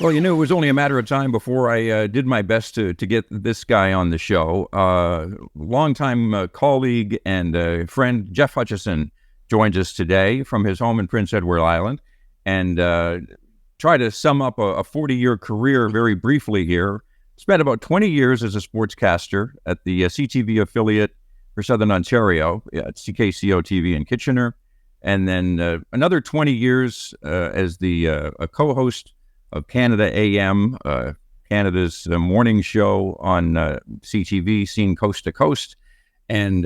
Well, it was only a matter of time before I did my best to get this guy on the show. Longtime colleague and friend Jeff Hutcheson joins us today from his home in Prince Edward Island, and try to sum up a 40-year career very briefly here. Spent about 20 years as a sportscaster at the CTV affiliate for Southern Ontario, at CKCO TV in Kitchener, and then another 20 years as the a co-host of Canada AM, Canada's morning show on CTV, seen coast to coast, and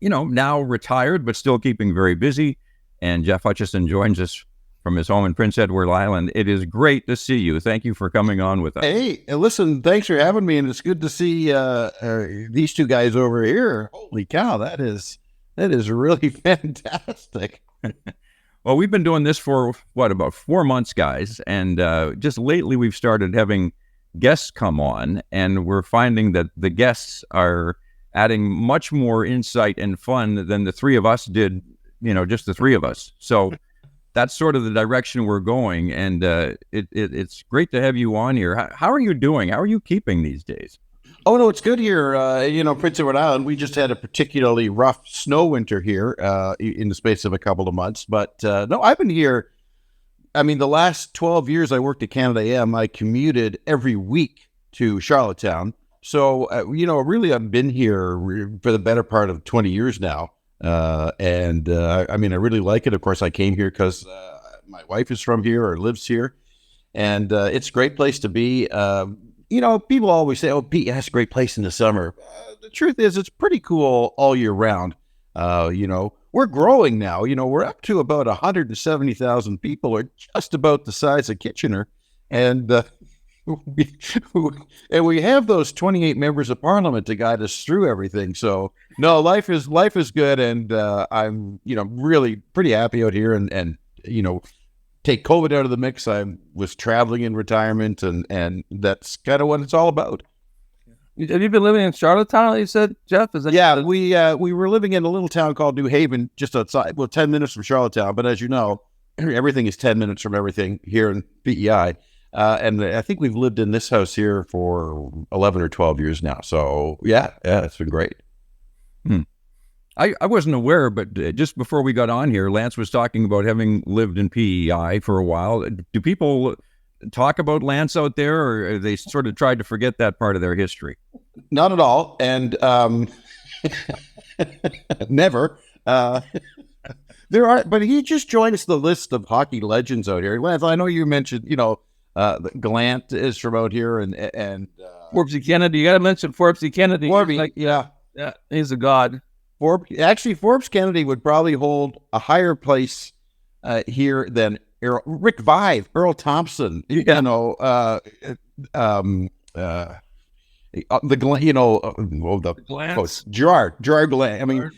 now retired but still keeping very busy. And Jeff Hutcheson joins us from his home in Prince Edward Island. It is great to see you. Thank you for coming on with us. Hey, listen, thanks for having me, and it's good to see these two guys over here. Holy cow, that is really fantastic. Well, we've been doing this for, about 4 months, guys, and just lately we've started having guests come on, and we're finding that the guests are adding much more insight and fun than the three of us did, just the three of us. So that's sort of the direction we're going, and it's great to have you on here. How are you doing? How are you keeping these days? Oh, no, it's good here. Prince Edward Island, we just had a particularly rough snow winter here in the space of a couple of months. But no, I've been here. I mean, the last 12 years I worked at Canada AM, I commuted every week to Charlottetown. So, really, I've been here for the better part of 20 years now. I really like it. Of course, I came here because my wife is from here or lives here. And it's a great place to be. People always say, "Oh, Pete, that's a great place in the summer." The truth is, it's pretty cool all year round. We're growing now. We're up to about 170,000 people, or just about the size of Kitchener, and we have those 28 members of Parliament to guide us through everything. So, no, life is good, and I'm really pretty happy out here, and take COVID out of the mix. I was traveling in retirement, and that's kind of what it's all about. Have you been living in Charlottetown, you said, Jeff? Yeah, we were living in a little town called New Haven, just outside, 10 minutes from Charlottetown. But as you know, everything is 10 minutes from everything here in PEI. And I think we've lived in this house here for 11 or 12 years now. So, yeah, it's been great. I wasn't aware, but just before we got on here, Lance was talking about having lived in PEI for a while. Do people talk about Lance out there, or are they sort of tried to forget that part of their history? Not at all. And never. But he just joined us the list of hockey legends out here. Lance, I know you mentioned, Glant is from out here, and Forbesy Kennedy. You got to mention Forbesy Kennedy. Yeah, he's a god. Forbes Kennedy would probably hold a higher place here than Rick Vive, Earl Thompson, the Gerard Glenn. I mean,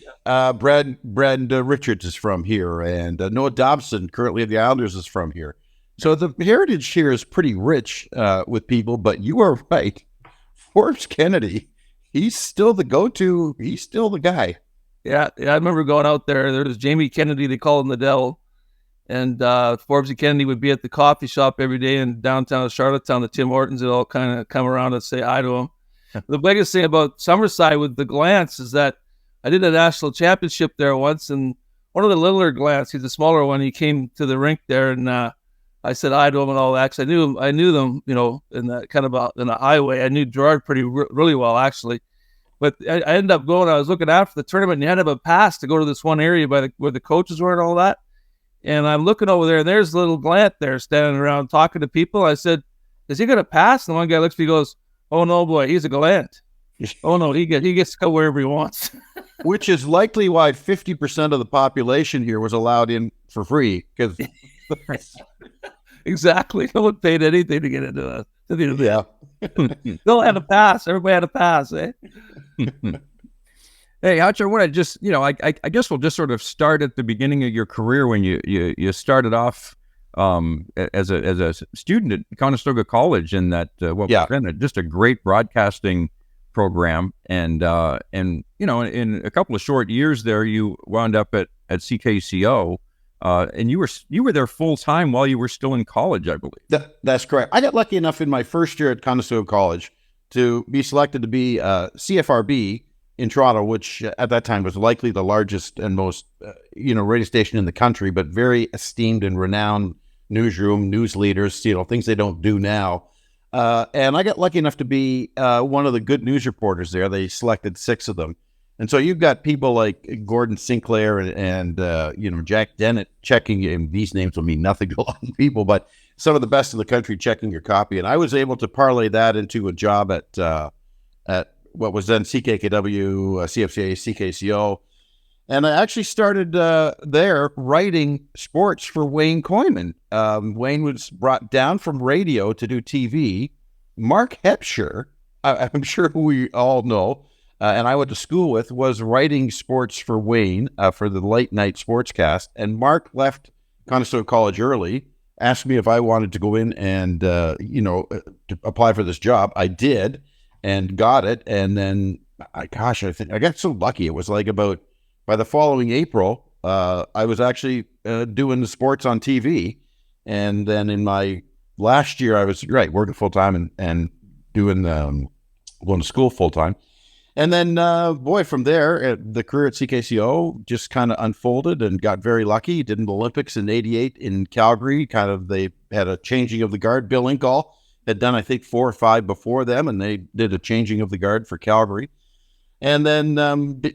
Brad Richards is from here, and Noah Dobson, currently of the Islanders, is from here. So the heritage here is pretty rich with people. But you are right, Forbes Kennedy, he's still the go-to. He's still the guy. Yeah, I remember going out there. There was Jamie Kennedy, they called him the Devil. And Forbesy Kennedy would be at the coffee shop every day in downtown Charlottetown. The Tim Hortons would all kind of come around and say hi to him. The biggest thing about Summerside with the Glants is that I did a national championship there once, and one of the littler Glants, he's a smaller one, he came to the rink there, and I said hi to him and all that, because I knew them, in that kind of in a highway. I knew Gerard really well, actually. But I ended up going, I was looking after the tournament, and you had to have a pass to go to this one area where the coaches were and all that. And I'm looking over there, and there's little Glant there standing around talking to people. I said, is he going to pass? And one guy looks at me and goes, oh, no, boy, he's a Glant. Oh, no, he gets to go wherever he wants. Which is likely why 50% of the population here was allowed in for free. Because exactly. No one paid anything to get into that. Yeah. They all had a pass. Everybody had a pass, eh? Hey, Hutch, I want to just, I guess we'll just sort of start at the beginning of your career when you started off as a student at Conestoga College in that just a great broadcasting program, and in a couple of short years there, you wound up at CKCO and you were there full time while you were still in college, I believe. That's correct. I got lucky enough in my first year at Conestoga College to be selected to be CFRB in Toronto, which at that time was likely the largest and most radio station in the country, but very esteemed and renowned newsroom, news leaders, things they don't do now. And I got lucky enough to be one of the good news reporters there. They selected 6 of them. And so you've got people like Gordon Sinclair and Jack Dennett checking, and these names will mean nothing to a lot of people, but some of the best in the country checking your copy. And I was able to parlay that into a job at what was then CKKW, CFCA, CKCO. And I actually started there writing sports for Wayne Koyman. Wayne was brought down from radio to do TV. Mark Hepsher, I'm sure we all know, and I went to school with, was writing sports for Wayne for the late night sportscast. And Mark left Conestoga College early, asked me if I wanted to go in and, to apply for this job. I did and got it. And then, I think I got so lucky. It was like by the following April, I was actually doing the sports on TV. And then in my last year, I was working full time and doing going to school full time. And then, from there, the career at CKCO just kind of unfolded and got very lucky. Did an Olympics in '88 in Calgary. They had a changing of the guard. Bill Inkall had done, I think, 4 or 5 before them, and they did a changing of the guard for Calgary. And then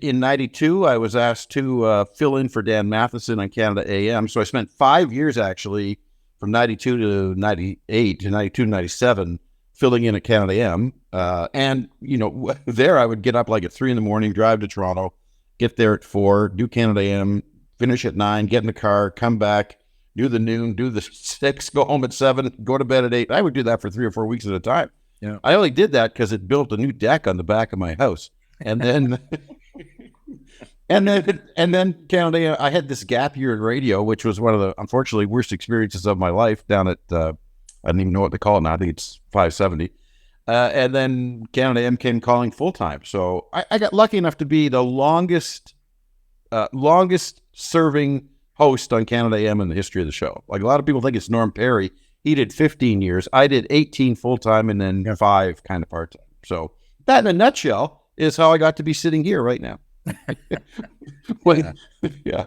in '92, I was asked to fill in for Dan Matheson on Canada AM. So I spent 5 years, actually, from '92 to '98 to '92 to '97, filling in at Canada AM. And there I would get up like at 3 a.m, drive to Toronto, get there at 4, do Canada AM, finish at 9, get in the car, come back, do the noon, do the 6, go home at 7, go to bed at 8. I would do that for 3 or 4 weeks at a time. Yeah. I only did that because it built a new deck on the back of my house. And then, and then Canada AM, I had this gap year in radio, which was one of the, unfortunately, worst experiences of my life down at, I don't even know what to call it now. I think it's 570. And then Canada AM came calling full time. So I got lucky enough to be the longest serving host on Canada AM in the history of the show. Like a lot of people think it's Norm Perry. He did 15 years. I did 18 full time and then 5 kind of part time. So that in a nutshell is how I got to be sitting here right now. Yeah.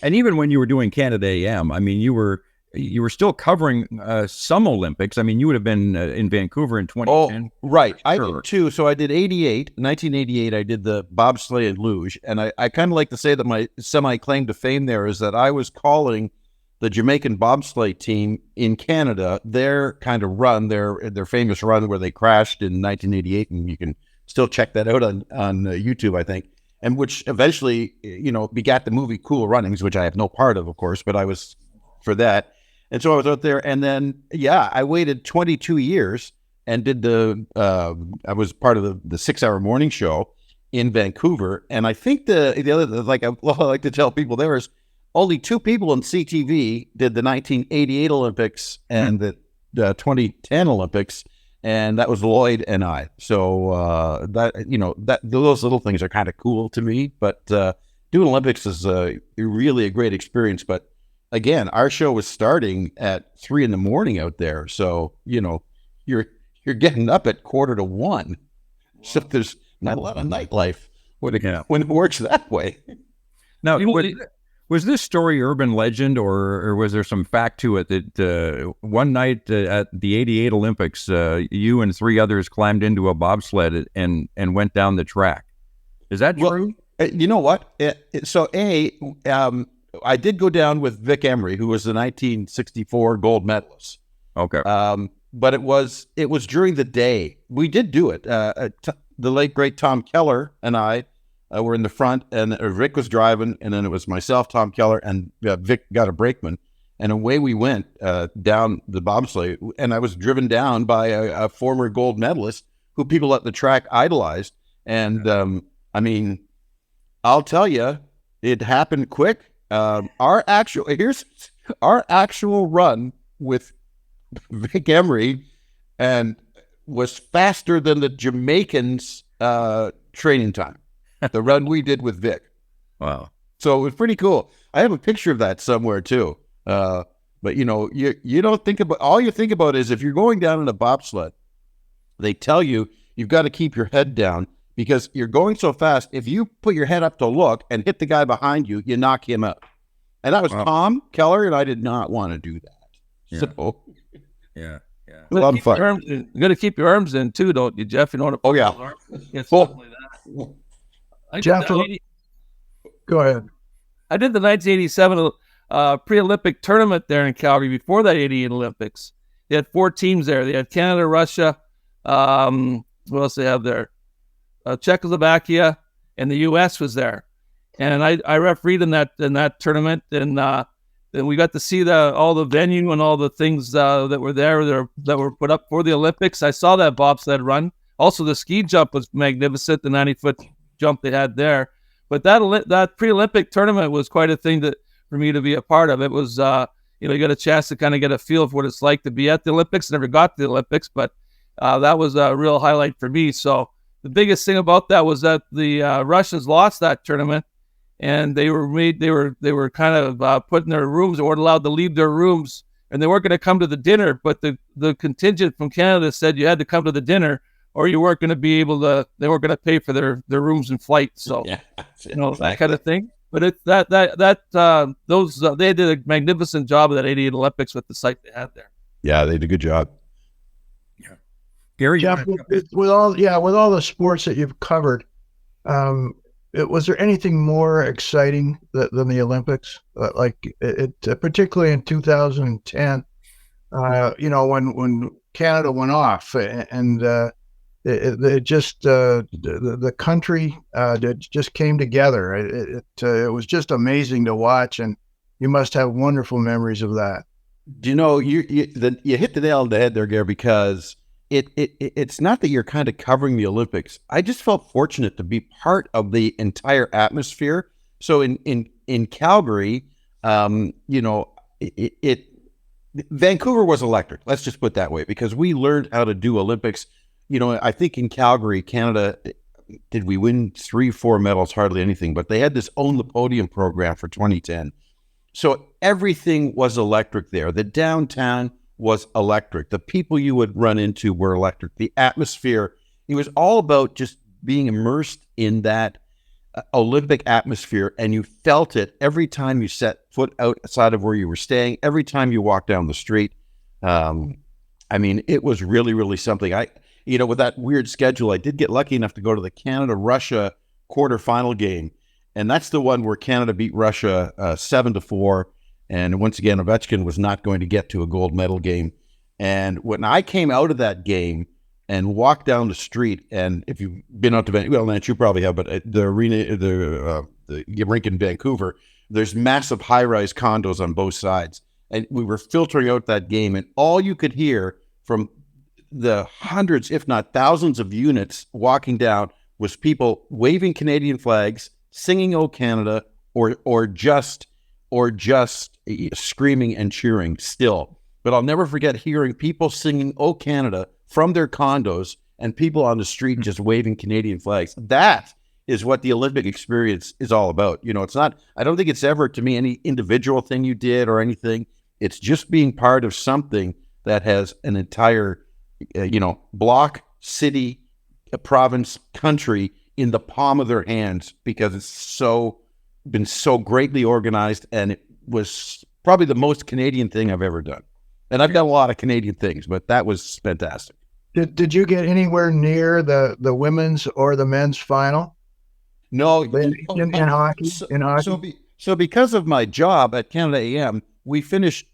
And even when you were doing Canada AM, I mean, you were still covering some Olympics. I mean, you would have been in Vancouver in 2010. Oh, right. Sure. I did too. So I did 1988, I did the bobsleigh and luge. And I kind of like to say that my semi-claim to fame there is that I was calling the Jamaican bobsleigh team in Canada, their kind of run, their famous run where they crashed in 1988. And you can still check that out on YouTube, I think. And which eventually, begat the movie Cool Runnings, which I have no part of course, but I was for that. And so I was out there, and then, I waited 22 years and did I was part of the 6-hour morning show in Vancouver. And I think the other, I like to tell people, there was only 2 people in CTV did the 1988 Olympics and the 2010 Olympics, and that was Lloyd and I. So those little things are kind of cool to me, but doing Olympics is really a great experience. But again, our show was starting at 3 a.m. out there. So, you're getting up at 1:45. So there's not a lot of nightlife when it works that way. Now, was this story urban legend or was there some fact to it that one night at the 88 Olympics, you and 3 others climbed into a bobsled and went down the track? Is that true? You know what? I did go down with Vic Emery, who was the 1964 gold medalist. Okay. But it was during the day. We did do it. The late, great Tom Keller and I were in the front, and Rick was driving, and then it was myself, Tom Keller, and Vic got a brakeman. And away we went down the bobsleigh, and I was driven down by a former gold medalist who people at the track idolized. And, I'll tell you, it happened quick. Our actual run with Vic Emery and was faster than the Jamaicans' training time. The run we did with Vic. Wow. So it was pretty cool. I have a picture of that somewhere too. But you know, you don't think about, all you think about is if you're going down in a bobsled, they tell you you've got to keep your head down because you're going so fast. If you put your head up to look and hit the guy behind you, you knock him out. And that was Tom Keller, and I did not want to do that. Yeah. So Yeah. a lot of fun. You got to keep your arms in too, don't you, Jeff? You don't want to. Oh yeah. Get Full. stuff like that. Jeff, go ahead. I did the 1987 pre-Olympic tournament there in Calgary before that 88 Olympics. They had 4 teams there. They had Canada, Russia, what else they have there? Czechoslovakia, and the U.S. was there. And I refereed in that tournament, and then we got to see all the venue and all the things that were there that were put up for the Olympics. I saw that bobsled run. Also, the ski jump was magnificent, the 90-foot jump they had there. But that pre-Olympic tournament was quite a thing for me to be a part of. It was, you got a chance to kind of get a feel for what it's like to be at the Olympics. Never got to the Olympics, but that was a real highlight for me. So the biggest thing about that was that the Russians lost that tournament, and they were kind of put in their rooms or weren't allowed to leave their rooms, and they weren't going to come to the dinner. But the contingent from Canada said you had to come to the dinner, or you weren't going to be able to. They weren't going to pay for their rooms and flights. So that kind of thing. But it's they did a magnificent job of that 88 Olympics with the site they had there. Yeah, they did a good job. Yeah, Gary, Jeff, with all the sports that you've covered, was there anything more exciting than the Olympics? Like it particularly in 2010, when Canada went off and it just the country just came together. It was just amazing to watch, and you must have wonderful memories of that. Do you know you hit the nail on the head there, Gary? Because it's not that you're kind of covering the Olympics. I just felt fortunate to be part of the entire atmosphere. So in Calgary, Vancouver was electric. Let's just put it that way, because we learned how to do Olympics. I think in Calgary, Canada, did we win 3-4 medals? Hardly anything, but they had this Own the Podium program for 2010. So everything was electric there. The downtown was electric. The people you would run into were electric. The atmosphere, it was all about just being immersed in that Olympic atmosphere, and you felt it every time you set foot outside of where you were staying, every time you walked down the street. It was really, really something. With that weird schedule, I did get lucky enough to go to the Canada-Russia quarterfinal game. And that's the one where Canada beat Russia 7-4. And once again, Ovechkin was not going to get to a gold medal game. And when I came out of that game and walked down the street, and if you've been out to Vancouver, Lance, you probably have, but the arena, the rink in Vancouver, there's massive high-rise condos on both sides. And we were filtering out that game, and all you could hear from the hundreds, if not thousands of units walking down was people waving Canadian flags, singing "O Canada," or just screaming and cheering still. But I'll never forget hearing people singing "O Canada" from their condos and people on the street just waving Canadian flags. That is what the Olympic experience is all about. It's not, I don't think it's ever, to me, any individual thing you did or anything. It's just being part of something that has an entire block, city, province, country in the palm of their hands, because it's been so greatly organized, and it was probably the most Canadian thing I've ever done. And I've done a lot of Canadian things, but that was fantastic. Did you get anywhere near the women's or the men's final? No, in hockey. So because of my job at Canada AM, we finished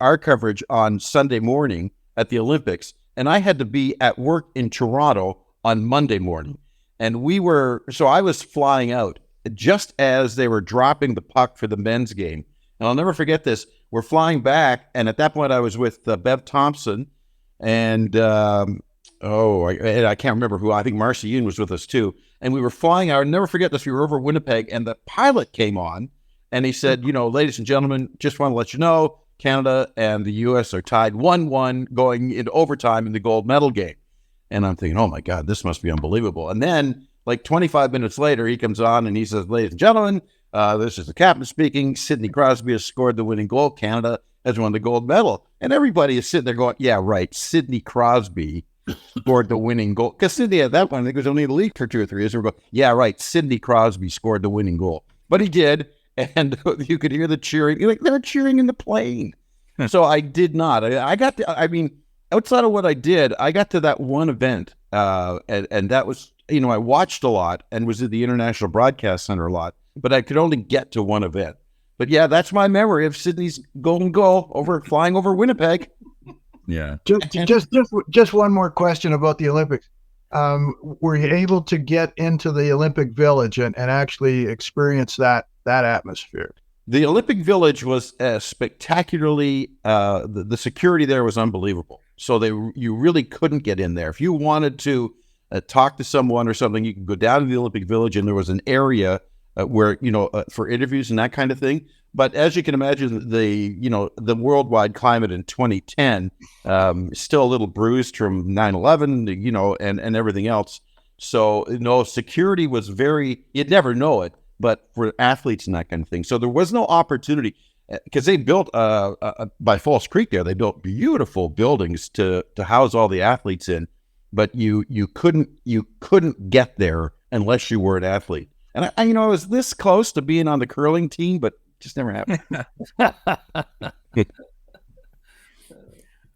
our coverage on Sunday morning at the Olympics, and I had to be at work in Toronto on Monday morning. And I was flying out just as they were dropping the puck for the men's game. And I'll never forget this. We're flying back, and at that point I was with Bev Thompson, and I can't remember who. I think Marcy Yoon was with us too. And we were flying out. I'll never forget this. We were over Winnipeg, and the pilot came on, and he said, ladies and gentlemen, just want to let you know, Canada and the U.S. are tied 1-1 going into overtime in the gold medal game. And I'm thinking, oh my God, this must be unbelievable. And then like 25 minutes later, he comes on and he says, ladies and gentlemen, This is the captain speaking. Sidney Crosby has scored the winning goal. Canada has won the gold medal. And everybody is sitting there going, yeah, right. Sidney Crosby scored the winning goal. Because Sidney at that point, I think, was only in the league for 2 or 3 years. We're going, yeah, right. Sidney Crosby scored the winning goal. But he did. And you could hear the cheering. Like, they're cheering in the plane. So I did not. I got to, I mean, outside of what I did, I got to that one event. And that was, you know, I watched a lot and was at the International Broadcast Center a lot. But I could only get to one event. But yeah, that's my memory of Sydney's golden goal flying over Winnipeg. Yeah. Just one more question about the Olympics. Were you able to get into the Olympic Village and actually experience that atmosphere? The Olympic Village was spectacularly. The security there was unbelievable. So you really couldn't get in there. If you wanted to talk to someone or something, you could go down to the Olympic Village, and there was an area where, you know, for interviews and that kind of thing. But as you can imagine, the worldwide climate in 2010 still a little bruised from 9/11, you know, and everything else. So, you know, security was you'd never know it, but for athletes and that kind of thing. So there was no opportunity, because they built by Falls Creek there, they built beautiful buildings to house all the athletes in, but you couldn't get there unless you were an athlete. And I was this close to being on the curling team, but just never happened.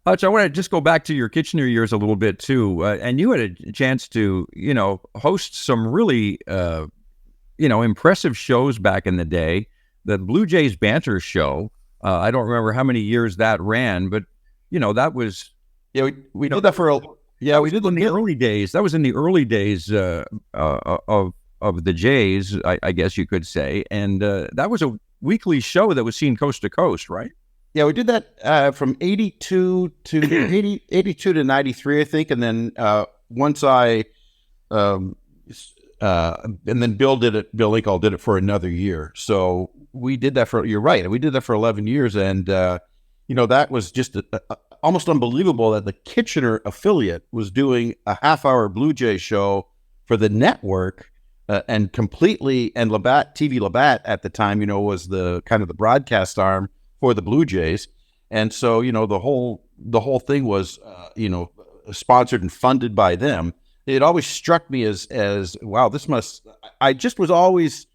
Hutch, I want to just go back to your Kitchener years a little bit too. And you had a chance to, you know, host some really, impressive shows back in the day. The Blue Jays Banter show. I don't remember how many years that ran, but, you know, that was... Yeah, we did that for... Yeah, we did in the early days. That was in the early days of the Jays, I guess you could say. And that was a weekly show that was seen coast to coast, right? Yeah, we did that from 82 to 93, I think. And then once and then Bill Lincoln did it for another year. So we did that you're right. We did that for 11 years. And, that was just almost unbelievable that the Kitchener affiliate was doing a half-hour Blue Jay show for the network. And TV Labatt at the time, you know, was the kind of the broadcast arm for the Blue Jays. And so, you know, the whole thing was, sponsored and funded by them. It always struck me as wow, I just was always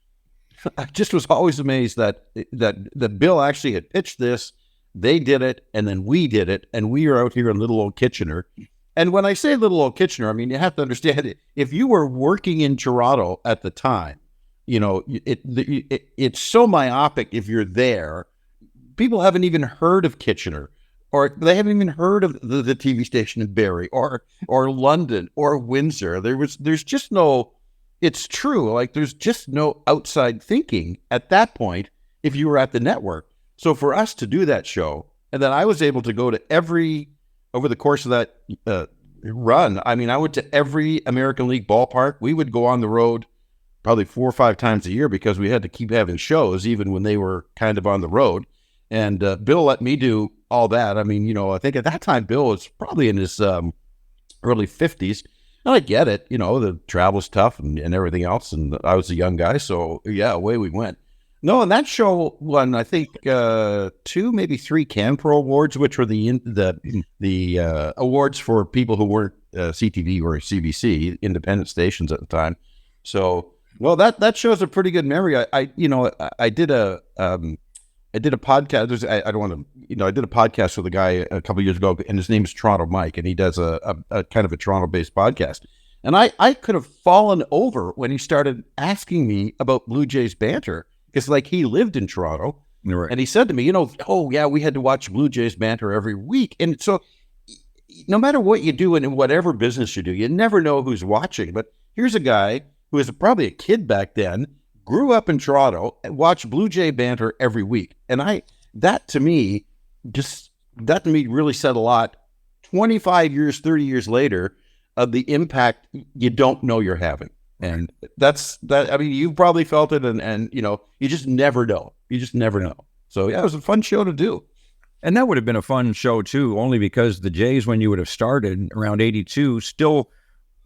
amazed that Bill actually had pitched this. They did it, and then we did it, and we are out here in little old Kitchener. And when I say little old Kitchener, I mean, you have to understand it. If you were working in Toronto at the time, you know, it's so myopic if you're there. People haven't even heard of Kitchener, or they haven't even heard of the TV station in Barrie or London or Windsor. There's just no, it's true. Like, there's just no outside thinking at that point if you were at the network. So for us to do that show, and then I was able to go to over the course of that run, I mean, I went to every American League ballpark. We would go on the road probably 4 or 5 times a year because we had to keep having shows even when they were kind of on the road. And Bill let me do all that. I mean, you know, I think at that time, Bill was probably in his early 50s. And I get it. You know, the travel's tough and everything else. And I was a young guy. So, yeah, away we went. No, and that show won, I think, 2, maybe 3 CanPro awards, which were the awards for people who weren't CTV or CBC, independent stations at the time. So, well, that shows a pretty good memory. I did a podcast. I don't want to, I did a podcast with a guy a couple of years ago, and his name is Toronto Mike, and he does a kind of a Toronto-based podcast. And I could have fallen over when he started asking me about Blue Jays Banter. Because, like, he lived in Toronto, right. And he said to me, oh, yeah, we had to watch Blue Jays Banter every week. And so no matter what you do and in whatever business you do, you never know who's watching. But here's a guy who was probably a kid back then, grew up in Toronto, and watched Blue Jay Banter every week. And that to me really said a lot 25 years, 30 years later of the impact you don't know you're having. And that's that. I mean, you probably felt it, and you just never know. You just never know. So yeah, it was a fun show to do. And that would have been a fun show too, only because the Jays, when you would have started around 82, still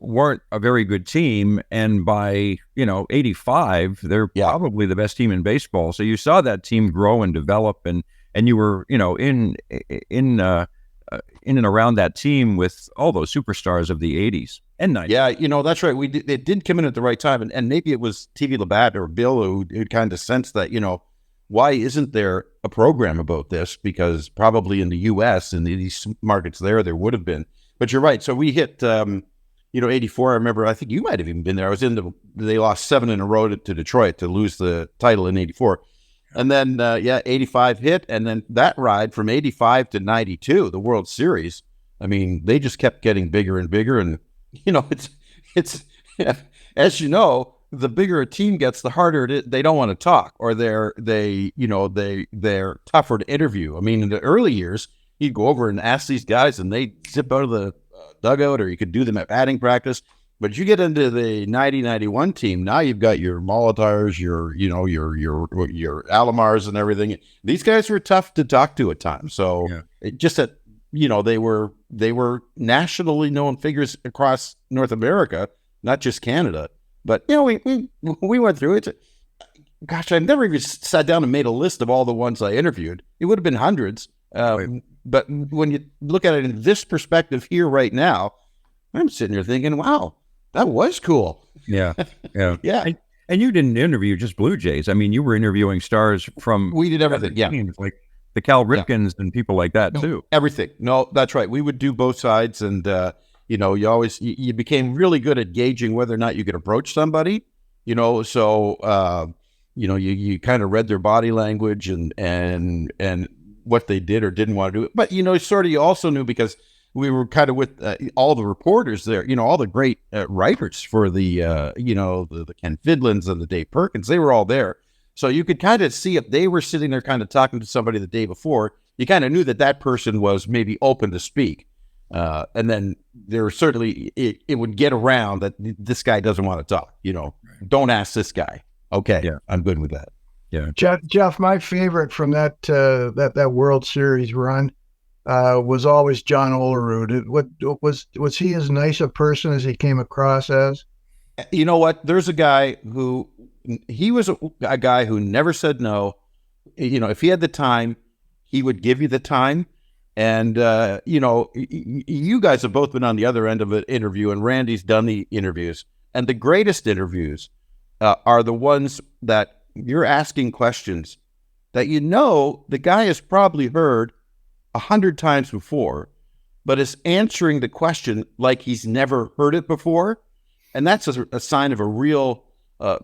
weren't a very good team, and by 85, they're probably the best team in baseball. So you saw that team grow and develop, and you were in and around that team with all those superstars of the 80s and 90s. Yeah, that's right. It did come in at the right time, and maybe it was TV Labatt or Bill who kind of sensed that, why isn't there a program about this? Because probably in the U.S. and these markets there would have been. But you're right. So we hit, 84. I remember, I think you might have even been there. I was they lost 7 in a row to Detroit to lose the title in 84. And then, 85 hit. And then that ride from 85 to 92, the World Series, I mean, they just kept getting bigger and bigger. And, it's as you know, the bigger a team gets, the harder it is. They don't want to talk, or they're tougher to interview. I mean, in the early years, you'd go over and ask these guys and they zip out of the dugout, or you could do them at batting practice. But you get into the 90-91 team, now you've got your Molotars, your Alomars and everything. These guys were tough to talk to at times. So it just that, they were nationally known figures across North America, not just Canada. But, we went through it. Gosh, I've never even sat down and made a list of all the ones I interviewed. It would have been hundreds. But when you look at it in this perspective here right now, I'm sitting here thinking, wow, that was cool. Yeah. Yeah. And you didn't interview just Blue Jays. I mean, you were interviewing stars from... We did everything, teams, like the Cal Ripkens and people like that, too. Everything. No, that's right. We would do both sides, and, you became really good at gauging whether or not you could approach somebody, so, you kind of read their body language and what they did or didn't want to do. But, you also knew, because we were kind of with all the reporters there, all the great writers for the Ken Fidlins and the Dave Perkins, they were all there. So you could kind of see if they were sitting there kind of talking to somebody the day before, you kind of knew that person was maybe open to speak. And then there certainly, it would get around that this guy doesn't want to talk, don't ask this guy. Okay. Yeah. I'm good with that. Yeah. Jeff, my favorite from that World Series run was always John Olerud. Was he as nice a person as he came across as? You know what? There's a guy he was a guy who never said no. If he had the time, he would give you the time. And, you guys have both been on the other end of an interview, and Randy's done the interviews. And the greatest interviews are the ones that you're asking questions that the guy has probably heard 100 times before, but is answering the question like he's never heard it before. And that's a sign of a real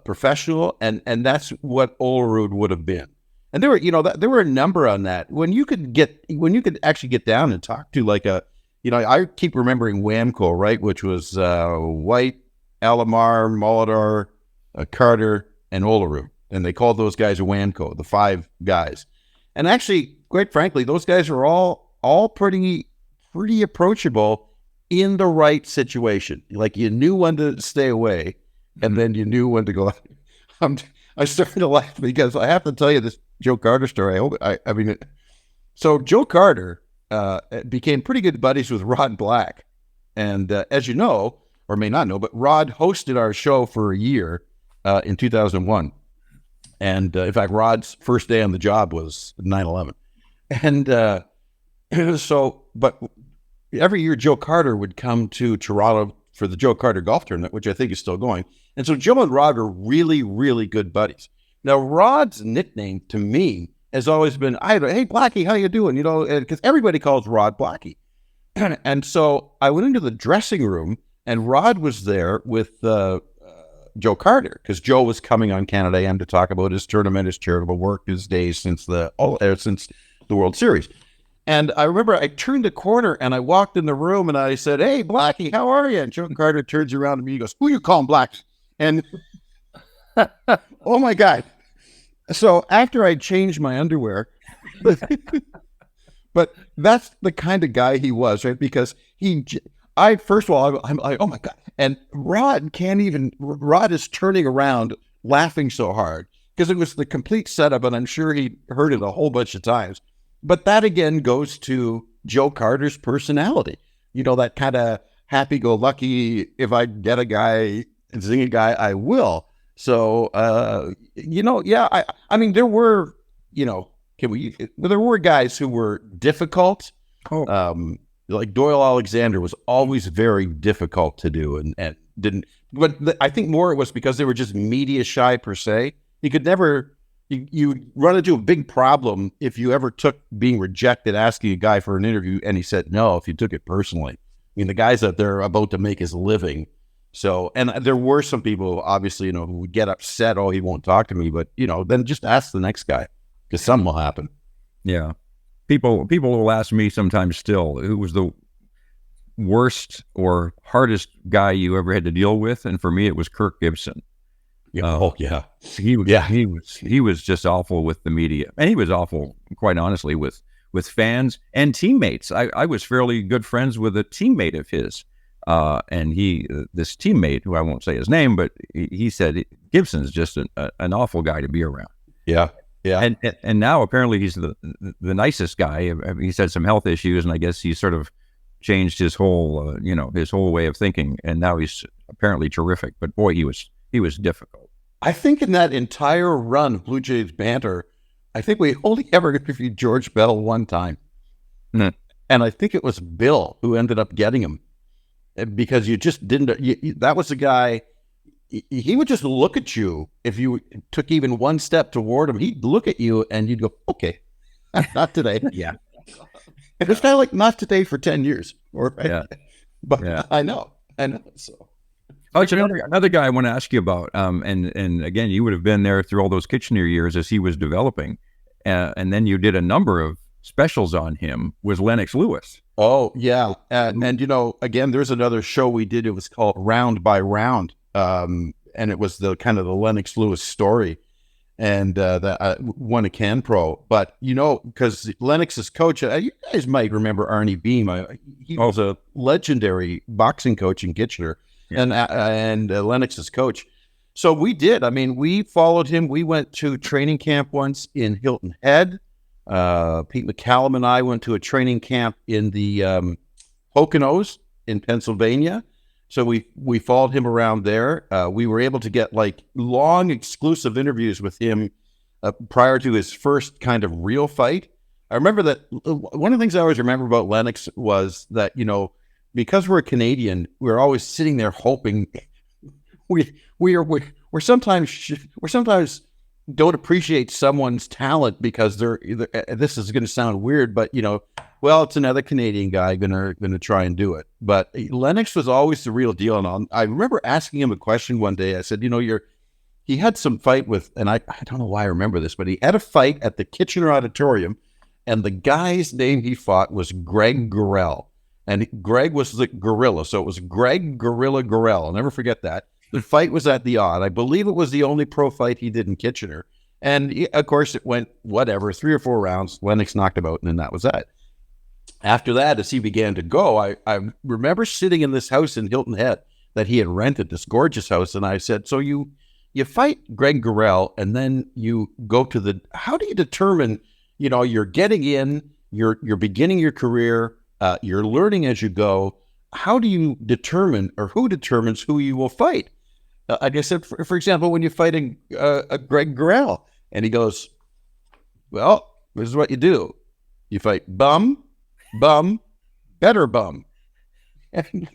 professional, and that's what Olerud would have been. And there were a number on that when you could actually get down and talk to I keep remembering Whamco, right, which was White, Alomar, Molitor, Carter, and Olerud, and they called those guys Whamco, the 5 guys. And actually, quite frankly, those guys are all pretty approachable in the right situation. Like, you knew when to stay away, and then you knew when to go. I started to laugh because I have to tell you this Joe Carter story. So Joe Carter became pretty good buddies with Rod Black. And as you know, or may not know, but Rod hosted our show for a year in 2001. And in fact, Rod's first day on the job was 9/11. And but every year Joe Carter would come to Toronto for the Joe Carter Golf Tournament, which I think is still going. And so Joe and Rod are really, really good buddies. Now, Rod's nickname to me has always been, hey, Blackie, how you doing? Because everybody calls Rod Blackie. And so I went into the dressing room, and Rod was there with Joe Carter, because Joe was coming on Canada AM to talk about his tournament, his charitable work, his days since the World Series. And I remember I turned the corner and I walked in the room and I said, hey, Blackie, how are you? And Joe Carter turns around to me, he goes, who you calling Blackie? And oh my God. So after I changed my underwear, but that's the kind of guy he was, right? Because first of all, I'm like, oh my God. And Rod is turning around laughing so hard because it was the complete setup, and I'm sure he heard it a whole bunch of times. But that again goes to Joe Carter's personality. That kind of happy-go-lucky. If I get a guy, zing a guy, I will. So, I mean, there were, there were guys who were difficult. Like Doyle Alexander was always very difficult to do and didn't, but I think more it was because they were just media shy per se. You could never, you run into a big problem if you ever took being rejected, asking a guy for an interview and he said no, if you took it personally. I mean, the guy's out there about to make his living. So, and there were some people, obviously, who would get upset, oh, he won't talk to me, but, then just ask the next guy because something will happen. Yeah. People will ask me sometimes still, who was the worst or hardest guy you ever had to deal with? And for me, it was Kirk Gibson. Yeah. He was just awful with the media. And he was awful, quite honestly, with fans and teammates. I was fairly good friends with a teammate of his. And this teammate, who I won't say his name, but he said Gibson's just an awful guy to be around. Yeah. Yeah. And now apparently he's the nicest guy. He's had some health issues, and I guess he's sort of changed his whole his whole way of thinking, and now he's apparently terrific. But boy, he was difficult. I think in that entire run of Blue Jays banter, I think we only ever interviewed George Bell one time. And I think it was Bill who ended up getting him because you just didn't, that was the guy, he would just look at you. If you took even one step toward him, he'd look at you and you'd go, okay, not today. Yeah. And it's kind of like not today for 10 years. Yeah. But yeah. I know. So. Oh, it's another guy I want to ask you about. And again, you would have been there through all those Kitchener years as he was developing. And then you did a number of specials on him, was Lennox Lewis. Oh, yeah. And again, there's another show we did. It was called Round by Round. And it was the kind of the Lennox Lewis story. And that won a Can Pro. But, because Lennox's coach, you guys might remember Arnie Beam. He was a legendary boxing coach in Kitchener. Yeah. And Lennox's coach. So we did. I mean, we followed him. We went to training camp once in Hilton Head. Pete McCallum and I went to a training camp in the Poconos in Pennsylvania. So we followed him around there. We were able to get like long exclusive interviews with him prior to his first kind of real fight. I remember that one of the things I always remember about Lennox was that, because we're a Canadian, we're always sitting there hoping we're sometimes don't appreciate someone's talent because this is going to sound weird, but it's another Canadian guy gonna try and do it. But Lennox was always the real deal. And I remember asking him a question one day. I said, he had some fight with, and I don't know why I remember this, but he had a fight at the Kitchener Auditorium, and the guy's name he fought was Greg Gorell. And Greg was the gorilla. So it was Greg Gorilla Gorell. I'll never forget that. The fight was at the Odd. I believe it was the only pro fight he did in Kitchener. And of course it went 3 or 4 rounds. Lennox knocked him out, and then that was that. After that, as he began to go, I remember sitting in this house in Hilton Head that he had rented, this gorgeous house. And I said, so you fight Greg Gorell, and then you go to how do you determine, you're getting in, you're beginning your career, you're learning as you go. How do you determine, or who determines who you will fight? Like I said, for example, when you're fighting a Greg Gorell, and he goes, well, this is what you do. You fight bum, better bum. And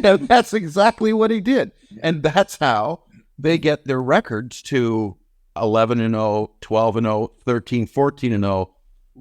that's exactly what he did. And that's how they get their records to 11-0, 12-0, 13, 14-0.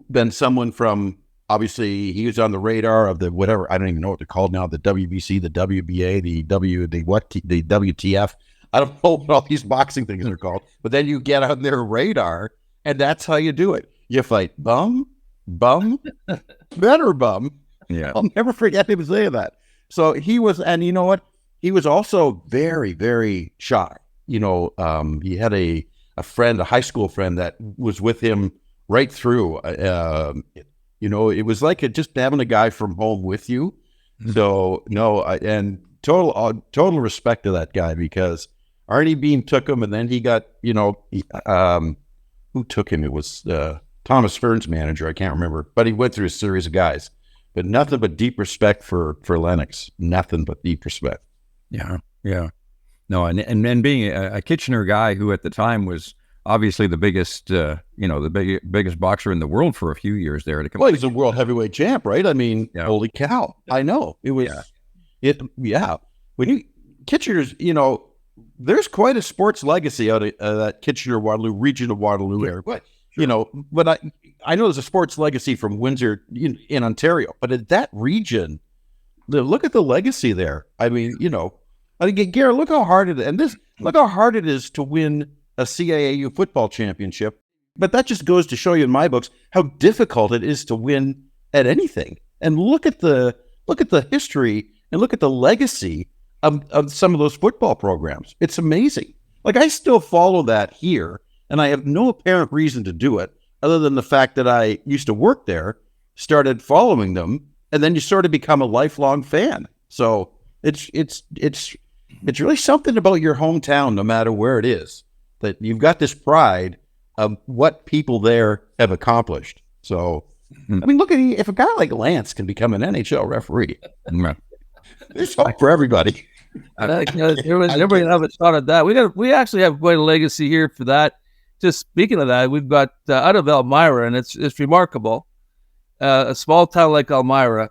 Then someone from, obviously, he was on the radar of the whatever, I don't even know what they're called now, the WBC, the WBA, the WTF. I don't know what all these boxing things are called. But then you get on their radar, and that's how you do it. You fight bum, better bum. Yeah. I'll never forget him saying that. So he was, and you know what? He was also very, very shy. He had a friend, a high school friend that was with him right through. It was like just having a guy from home with you. So and total respect to that guy, because Arnie Beam took him, and then he got, who took him? It was Thomas Fern's manager. I can't remember, but he went through a series of guys. but nothing but deep respect for Lennox. Nothing but deep respect. Yeah, yeah. No, and being a Kitchener guy who at the time was obviously the biggest, biggest boxer in the world for a few years there. Well, he's a world heavyweight champ, right? I mean, holy cow! I know it was. Yeah. When you Kitchener's, there's quite a sports legacy out of that Kitchener-Waterloo region of Waterloo area. But but I know there's a sports legacy from Windsor in Ontario, but in that region, look at the legacy there. I mean, I think, Garrett, look how hard it is to win a CAAU football championship. But that just goes to show you in my books how difficult it is to win at anything. And look at the history and look at the legacy of some of those football programs. It's amazing. Like, I still follow that here, and I have no apparent reason to do it other than the fact that I used to work there, started following them, and then you sort of become a lifelong fan. So it's really something about your hometown, no matter where it is, that you've got this pride of what people there have accomplished. So, I mean, look at if a guy like Lance can become an NHL referee. There's hope for everybody. Everybody haven't thought of that. We actually have quite a legacy here for that. Just speaking of that, we've got out of Elmira, and it's remarkable. A small town like Elmira,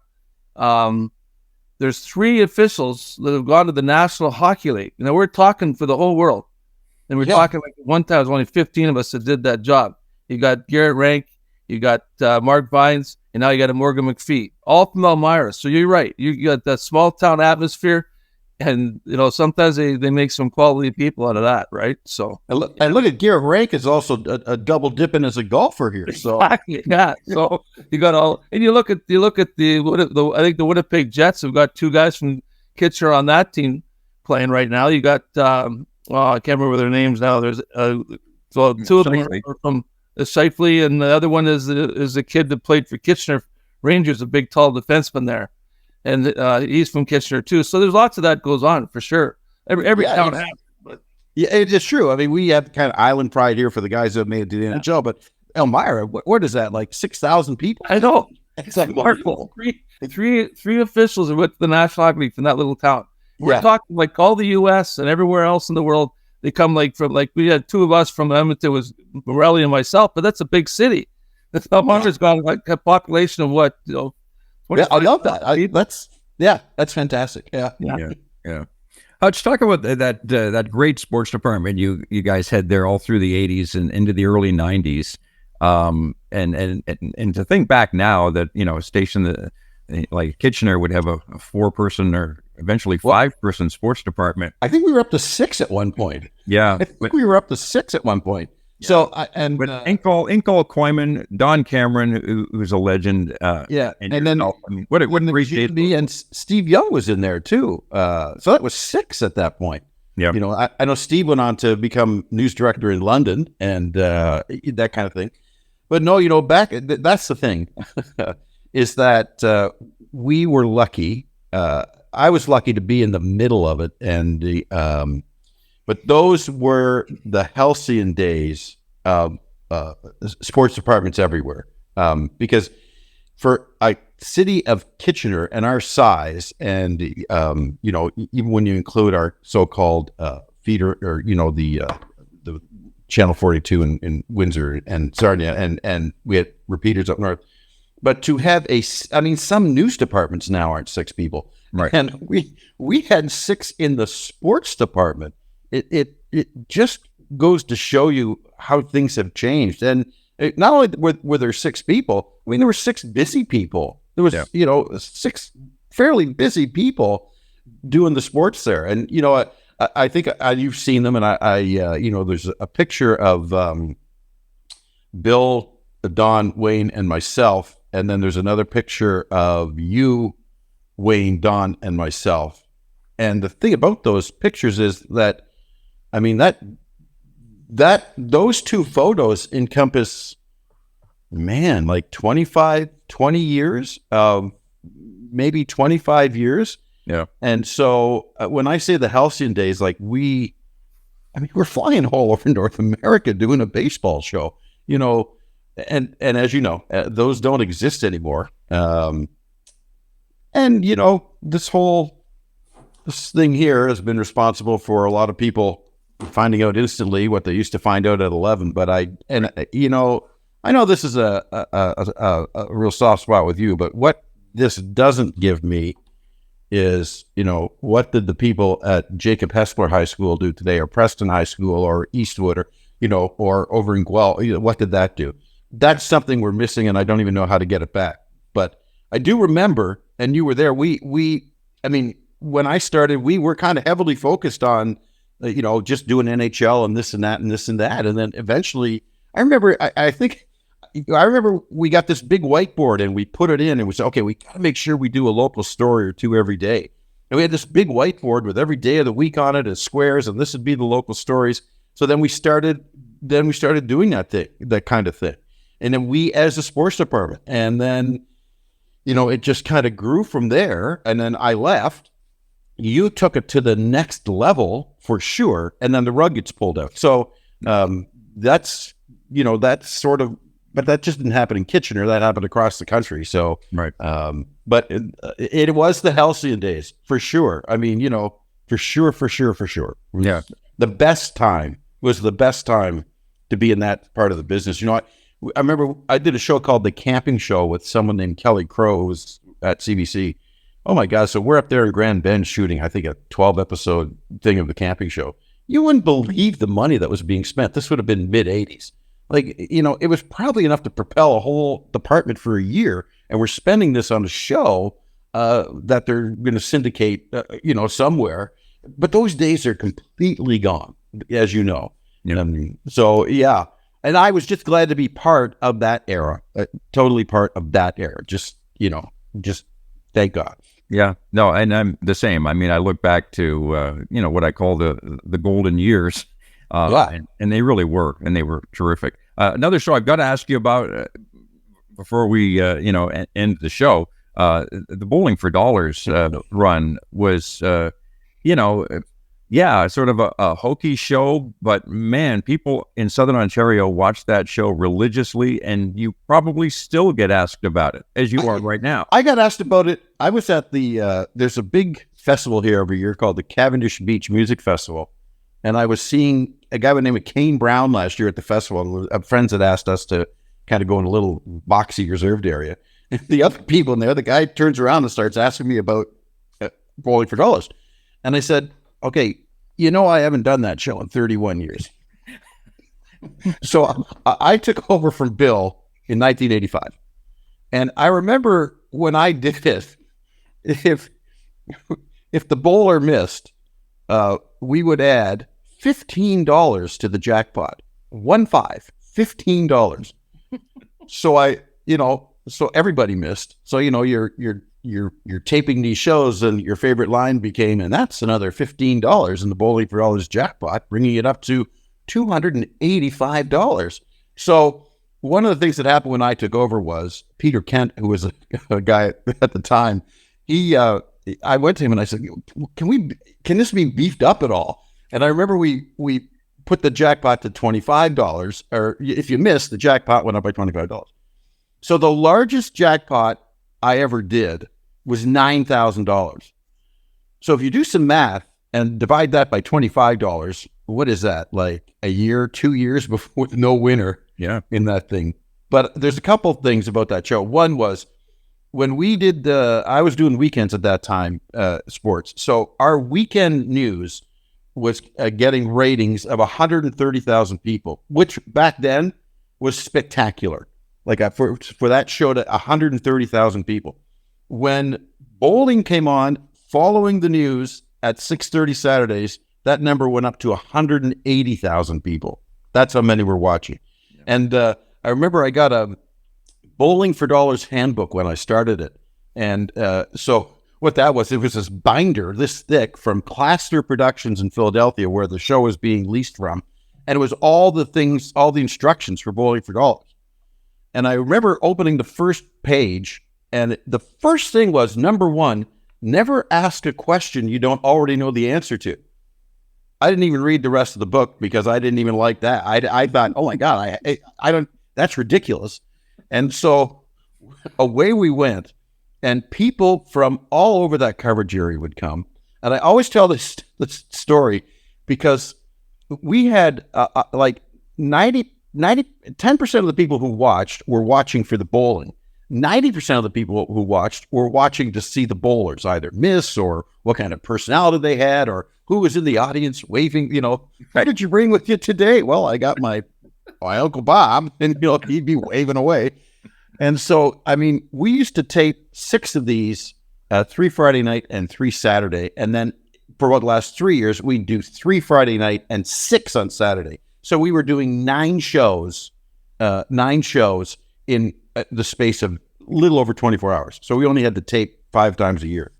there's 3 officials that have gone to the National Hockey League. We're talking for the whole world, and we're talking like one time. There's only 15 of us that did that job. You got Garrett Rank, you got Mark Vines, and now you got a Morgan McPhee, all from Elmira. So you're right. You got that small town atmosphere, and sometimes they make some quality people out of that, right? So and look at Garrett Rank is also a double dipping as a golfer here. So exactly, yeah. So you got all, and you look at the I think the Winnipeg Jets have got 2 guys from Kitchener on that team playing right now. You got I can't remember their names now. There's 2 of them are from Shifley, and the other one is a kid that played for Kitchener Rangers, a big tall defenseman there, and he's from Kitchener too. So there's lots of that goes on for sure. Every town has. But yeah, it's true. I mean, we have kind of island pride here for the guys who have made it to the NHL, but Elmira, what is that, like 6,000 people? I know. It's remarkable. Three officials are with the National Hockey League from that little town. We're talking like all the U.S. and everywhere else in the world. They come we had 2 of us from Edmonton, was Morelli and myself, but that's a big city. Elmira's got like a population of what, I love that. That's fantastic. Yeah. Let's talk about that great sports department you guys had there all through the 80s and into the early 90s. And to think back now that, a station like Kitchener would have a 4-person or eventually 5-person sports department. I think we were up to 6 at one point. Yeah. I think we were up to 6 at one point. Yeah. So, Inkall Koyman, Don Cameron, who's a legend. And then what great days. And Steve Young was in there too. So that was 6 at that point. Yeah. I know Steve went on to become news director in London and that kind of thing. But no, back, that's the thing, is that we were lucky. I was lucky to be in the middle of it, and but those were the halcyon days of sports departments everywhere. Because for a city of Kitchener and our size, and even when you include our so-called feeder, or the Channel 42 in Windsor and Sarnia, and we had repeaters up north. But to have some news departments now aren't 6 people. Right. And we had 6 in the sports department. It just goes to show you how things have changed. And not only were there 6 people, I mean, there were 6 busy people. There was, 6 fairly busy people doing the sports there. And, I think you've seen them, and there's a picture of Bill, Don, Wayne, and myself, and then there's another picture of you, Wayne, Don, and myself. And the thing about those pictures is that, I mean, that those 2 photos encompass, like 20 years, maybe 25 years. Yeah. And so when I say the halcyon days, like we're flying all over North America doing a baseball show, and as you know, those don't exist anymore. And, this thing here has been responsible for a lot of people finding out instantly what they used to find out at 11. But I know this is a real soft spot with you, but what this doesn't give me is, what did the people at Jacob Hessler High School do today, or Preston High School, or Eastwood, or over in Guelph? What did that do? That's something we're missing, and I don't even know how to get it back. But I do remember, and you were there, when I started, we were kind of heavily focused on, just doing NHL and this and that and this and that. And then eventually, I remember we got this big whiteboard and we put it in and we said, okay, we got to make sure we do a local story or two every day. And we had this big whiteboard with every day of the week on it as squares, and this would be the local stories. So then we started doing that kind of thing. And then we, as a sports department, and then, it just kind of grew from there. And then I left. You took it to the next level for sure. And then the rug gets pulled out. So that's sort of, but that just didn't happen in Kitchener. That happened across the country. So, Right. But it was the halcyon days for sure. For sure. Yeah. The best time was the best time to be in that part of the business. I remember I did a show called The Camping Show with someone named Kelly Crow, who was at CBC. Oh my God. So we're up there in Grand Bend shooting, I think, a 12-episode thing of The Camping Show. You wouldn't believe the money that was being spent. This would have been mid-'80s. It was probably enough to propel a whole department for a year. And we're spending this on a show that they're going to syndicate, somewhere. But those days are completely gone, as you know. Yeah. So, yeah. And I was just glad to be part of that era, totally part of that era. Just thank God. Yeah, no, and I'm the same. I look back to, what I call the golden years, and they really were, and they were terrific. Another show I've got to ask you about before we, end the show, the Bowling for Dollars run was, sort of a hokey show, but man, people in Southern Ontario watch that show religiously, and you probably still get asked about it, as you are right now. I got asked about it. I was at there's a big festival here every year called the Cavendish Beach Music Festival, and I was seeing a guy by the name of Kane Brown last year at the festival. Friends had asked us to kind of go in a little boxy reserved area. And the other people in there, the guy turns around and starts asking me about Bowling for Dollars. And I said, okay, I haven't done that show in 31 years. So I took over from Bill in 1985. And I remember when I did this, if the bowler missed, we would add $15 to the jackpot. $15. So everybody missed. So, you're taping these shows, and your favorite line became, and that's another $15 in the Bowling for Dollars jackpot, bringing it up to $285. So one of the things that happened when I took over was Peter Kent, who was a guy at the time. I went to him and I said, can this be beefed up at all? And I remember we put the jackpot to $25, or if you missed, the jackpot went up by $25. So the largest jackpot I ever did was $9,000. So if you do some math and divide that by $25, what is that? Like a year, 2 years before, with no winner in that thing. But there's a couple of things about that show. One was when we did I was doing weekends at that time, sports. So our weekend news was getting ratings of 130,000 people, which back then was spectacular. Like for that show to 130,000 people. When bowling came on following the news at 6:30 Saturdays, that number went up to 180,000 people. That's how many were watching. Yeah. And I remember I got a Bowling for Dollars handbook when I started it. And so what that was, it was this binder this thick from Plaster Productions in Philadelphia, where the show was being leased from. And it was all the instructions for Bowling for Dollars. And I remember opening the first page, and the first thing was, number one, never ask a question you don't already know the answer to. I didn't even read the rest of the book because I didn't even like that. I thought, oh my God, I don't, that's ridiculous. And so away we went. and people from all over that coverage area would come. And I always tell this story because we had like 10% of the people who watched were watching for the bowling. 90% of the people who watched were watching to see the bowlers either miss or what kind of personality they had or who was in the audience waving, what did you bring with you today? Well, I got my Uncle Bob, and he'd be waving away. And so, I mean, we used to tape 6 of these, 3 Friday night and 3 Saturday. And then for the last 3 years, we'd do 3 Friday night and 6 on Saturday. So we were doing 9 shows in the space of a little over 24 hours. So we only had to tape 5 times a year.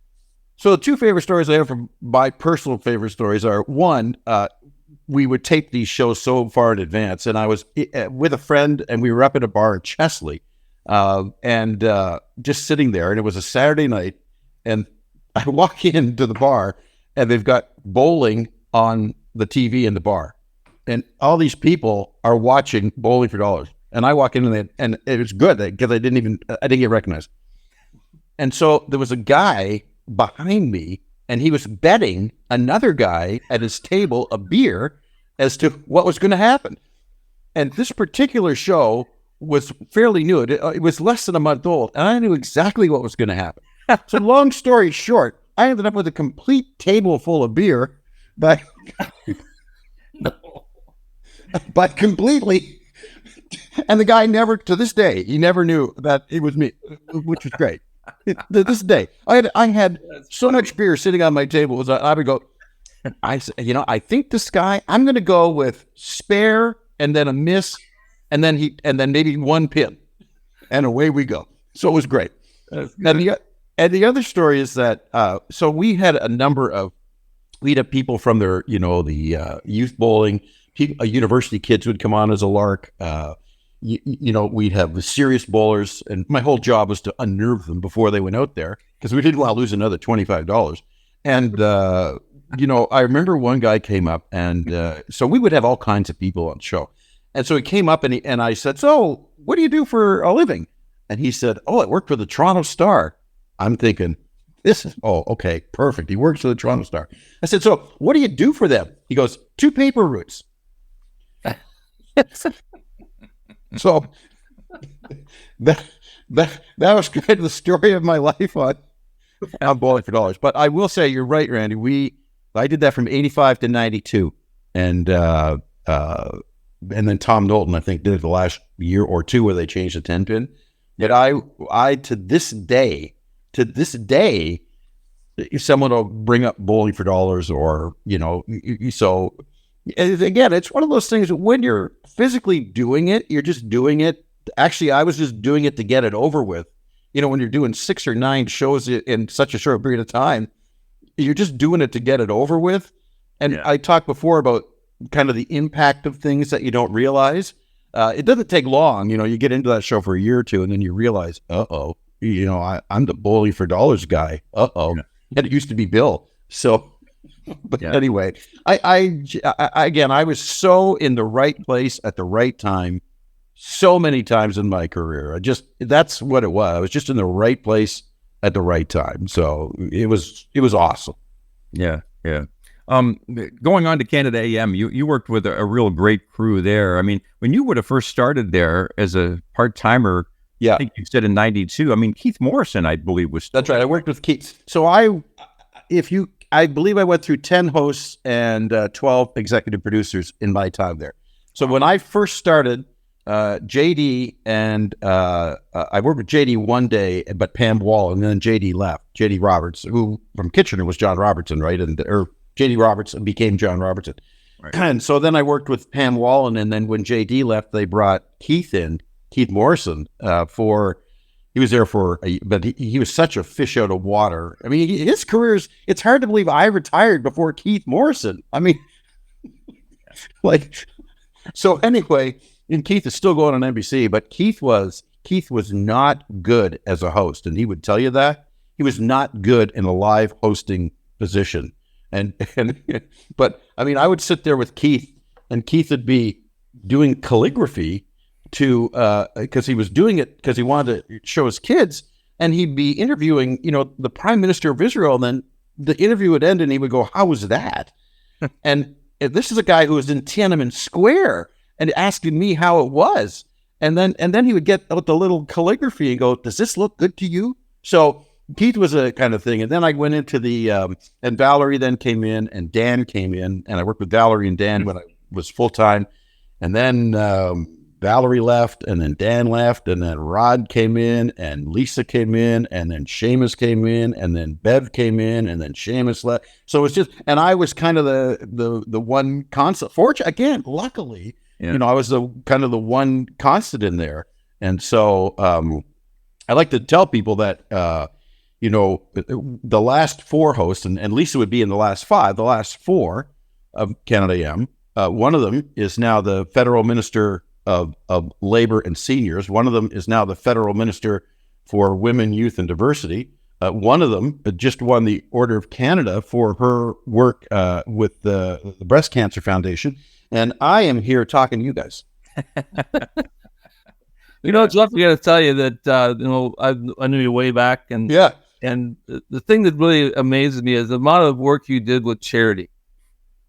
So the 2 favorite stories I have from my personal favorite stories are, one, we would tape these shows so far in advance. And I was with a friend, and we were up at a bar in Chesley, and just sitting there. And it was a Saturday night. And I walk into the bar, and they've got bowling on the TV in the bar. And all these people are watching Bowling for Dollars. And I walk in, and it was good because I didn't get recognized. And so there was a guy behind me, and he was betting another guy at his table a beer as to what was going to happen. And this particular show was fairly new. It was less than a month old, and I knew exactly what was going to happen. So long story short, I ended up with a complete table full of beer by completely. And the guy never, to this day, he never knew that it was me, which was great. To this day, I had so much beer sitting on my table. I would go, I think this guy, I'm going to go with spare and then a miss, and then maybe 1 pin, and away we go. So it was great. And the other story is that so we had we'd have people from their the youth bowling. University kids would come on as a lark. We'd have the serious bowlers, and my whole job was to unnerve them before they went out there because we didn't want to lose another $25. And, I remember one guy came up, and so we would have all kinds of people on the show. And so he came up, and I said, "So what do you do for a living?" And he said, "Oh, I work for the Toronto Star." I'm thinking, okay, perfect. He works for the Toronto Star. I said, "So what do you do for them?" He goes, "2 paper routes." So that was kind of the story of my life on Bowling for Dollars. But I will say, you're right, Randy. I did that from 85 to 92, and then Tom Knowlton, I think, did it the last year or 2 where they changed the 10 pin. But I to this day, if someone will bring up Bowling for Dollars, or so. Again, it's one of those things that when you're physically doing it, you're just doing it. Actually, I was just doing it to get it over with. When you're doing 6 or 9 shows in such a short period of time, you're just doing it to get it over with. And I talked before about kind of the impact of things that you don't realize. It doesn't take long. You get into that show for a year or 2, and then you realize, I'm the Bowling for Dollars guy. And it used to be Bill. So... But anyway, I again, I was so in the right place at the right time so many times in my career. That's what it was. I was just in the right place at the right time. So it was awesome. Yeah. Going on to Canada AM, you worked with a real great crew there. I mean, when you would have first started there as a part-timer, I think you said in 92, I mean, Keith Morrison, I believe, was still. That's right. I worked with Keith. So I believe I went through 10 hosts and 12 executive producers in my time there. So when I first started, JD and I worked with JD one day, but Pam Wall, and then JD left. JD Roberts, who from Kitchener was John Robertson, right? Or JD Robertson became John Robertson. Right. And so then I worked with Pam Wallen, and then when JD left, they brought Keith Morrison, he was there but he was such a fish out of water. I mean, his career it's hard to believe I retired before Keith Morrison. I mean, so anyway, and Keith is still going on NBC, but Keith was not good as a host. And he would tell you that he was not good in a live hosting position. But I mean, I would sit there with Keith, and Keith would be doing calligraphy because he was doing it because he wanted to show his kids and he'd be interviewing, the Prime Minister of Israel, and then the interview would end and he would go, "How was that?" And this is a guy who was in Tiananmen Square and asking me how it was. And then he would get out the little calligraphy and go, "Does this look good to you?" So Keith was a kind of thing. And then I went into and Valerie then came in and Dan came in, and I worked with Valerie and Dan when I was full-time. And then Valerie left, and then Dan left, and then Rod came in, and Lisa came in, and then Seamus came in, and then Bev came in, and then Seamus left. So it's just, and I was kind of the one constant. Again, luckily, I was the kind of the one constant in there. And so I like to tell people that, the last 4 hosts, and Lisa would be in the last 4 of Canada AM. One of them is now the Federal Minister of Labor and Seniors. One of them is now the Federal Minister for Women, Youth, and Diversity. One of them just won the Order of Canada for her work with the Breast Cancer Foundation. And I am here talking to you guys. Jeff, I got to tell you that I knew you way back, and the thing that really amazes me is the amount of work you did with charity.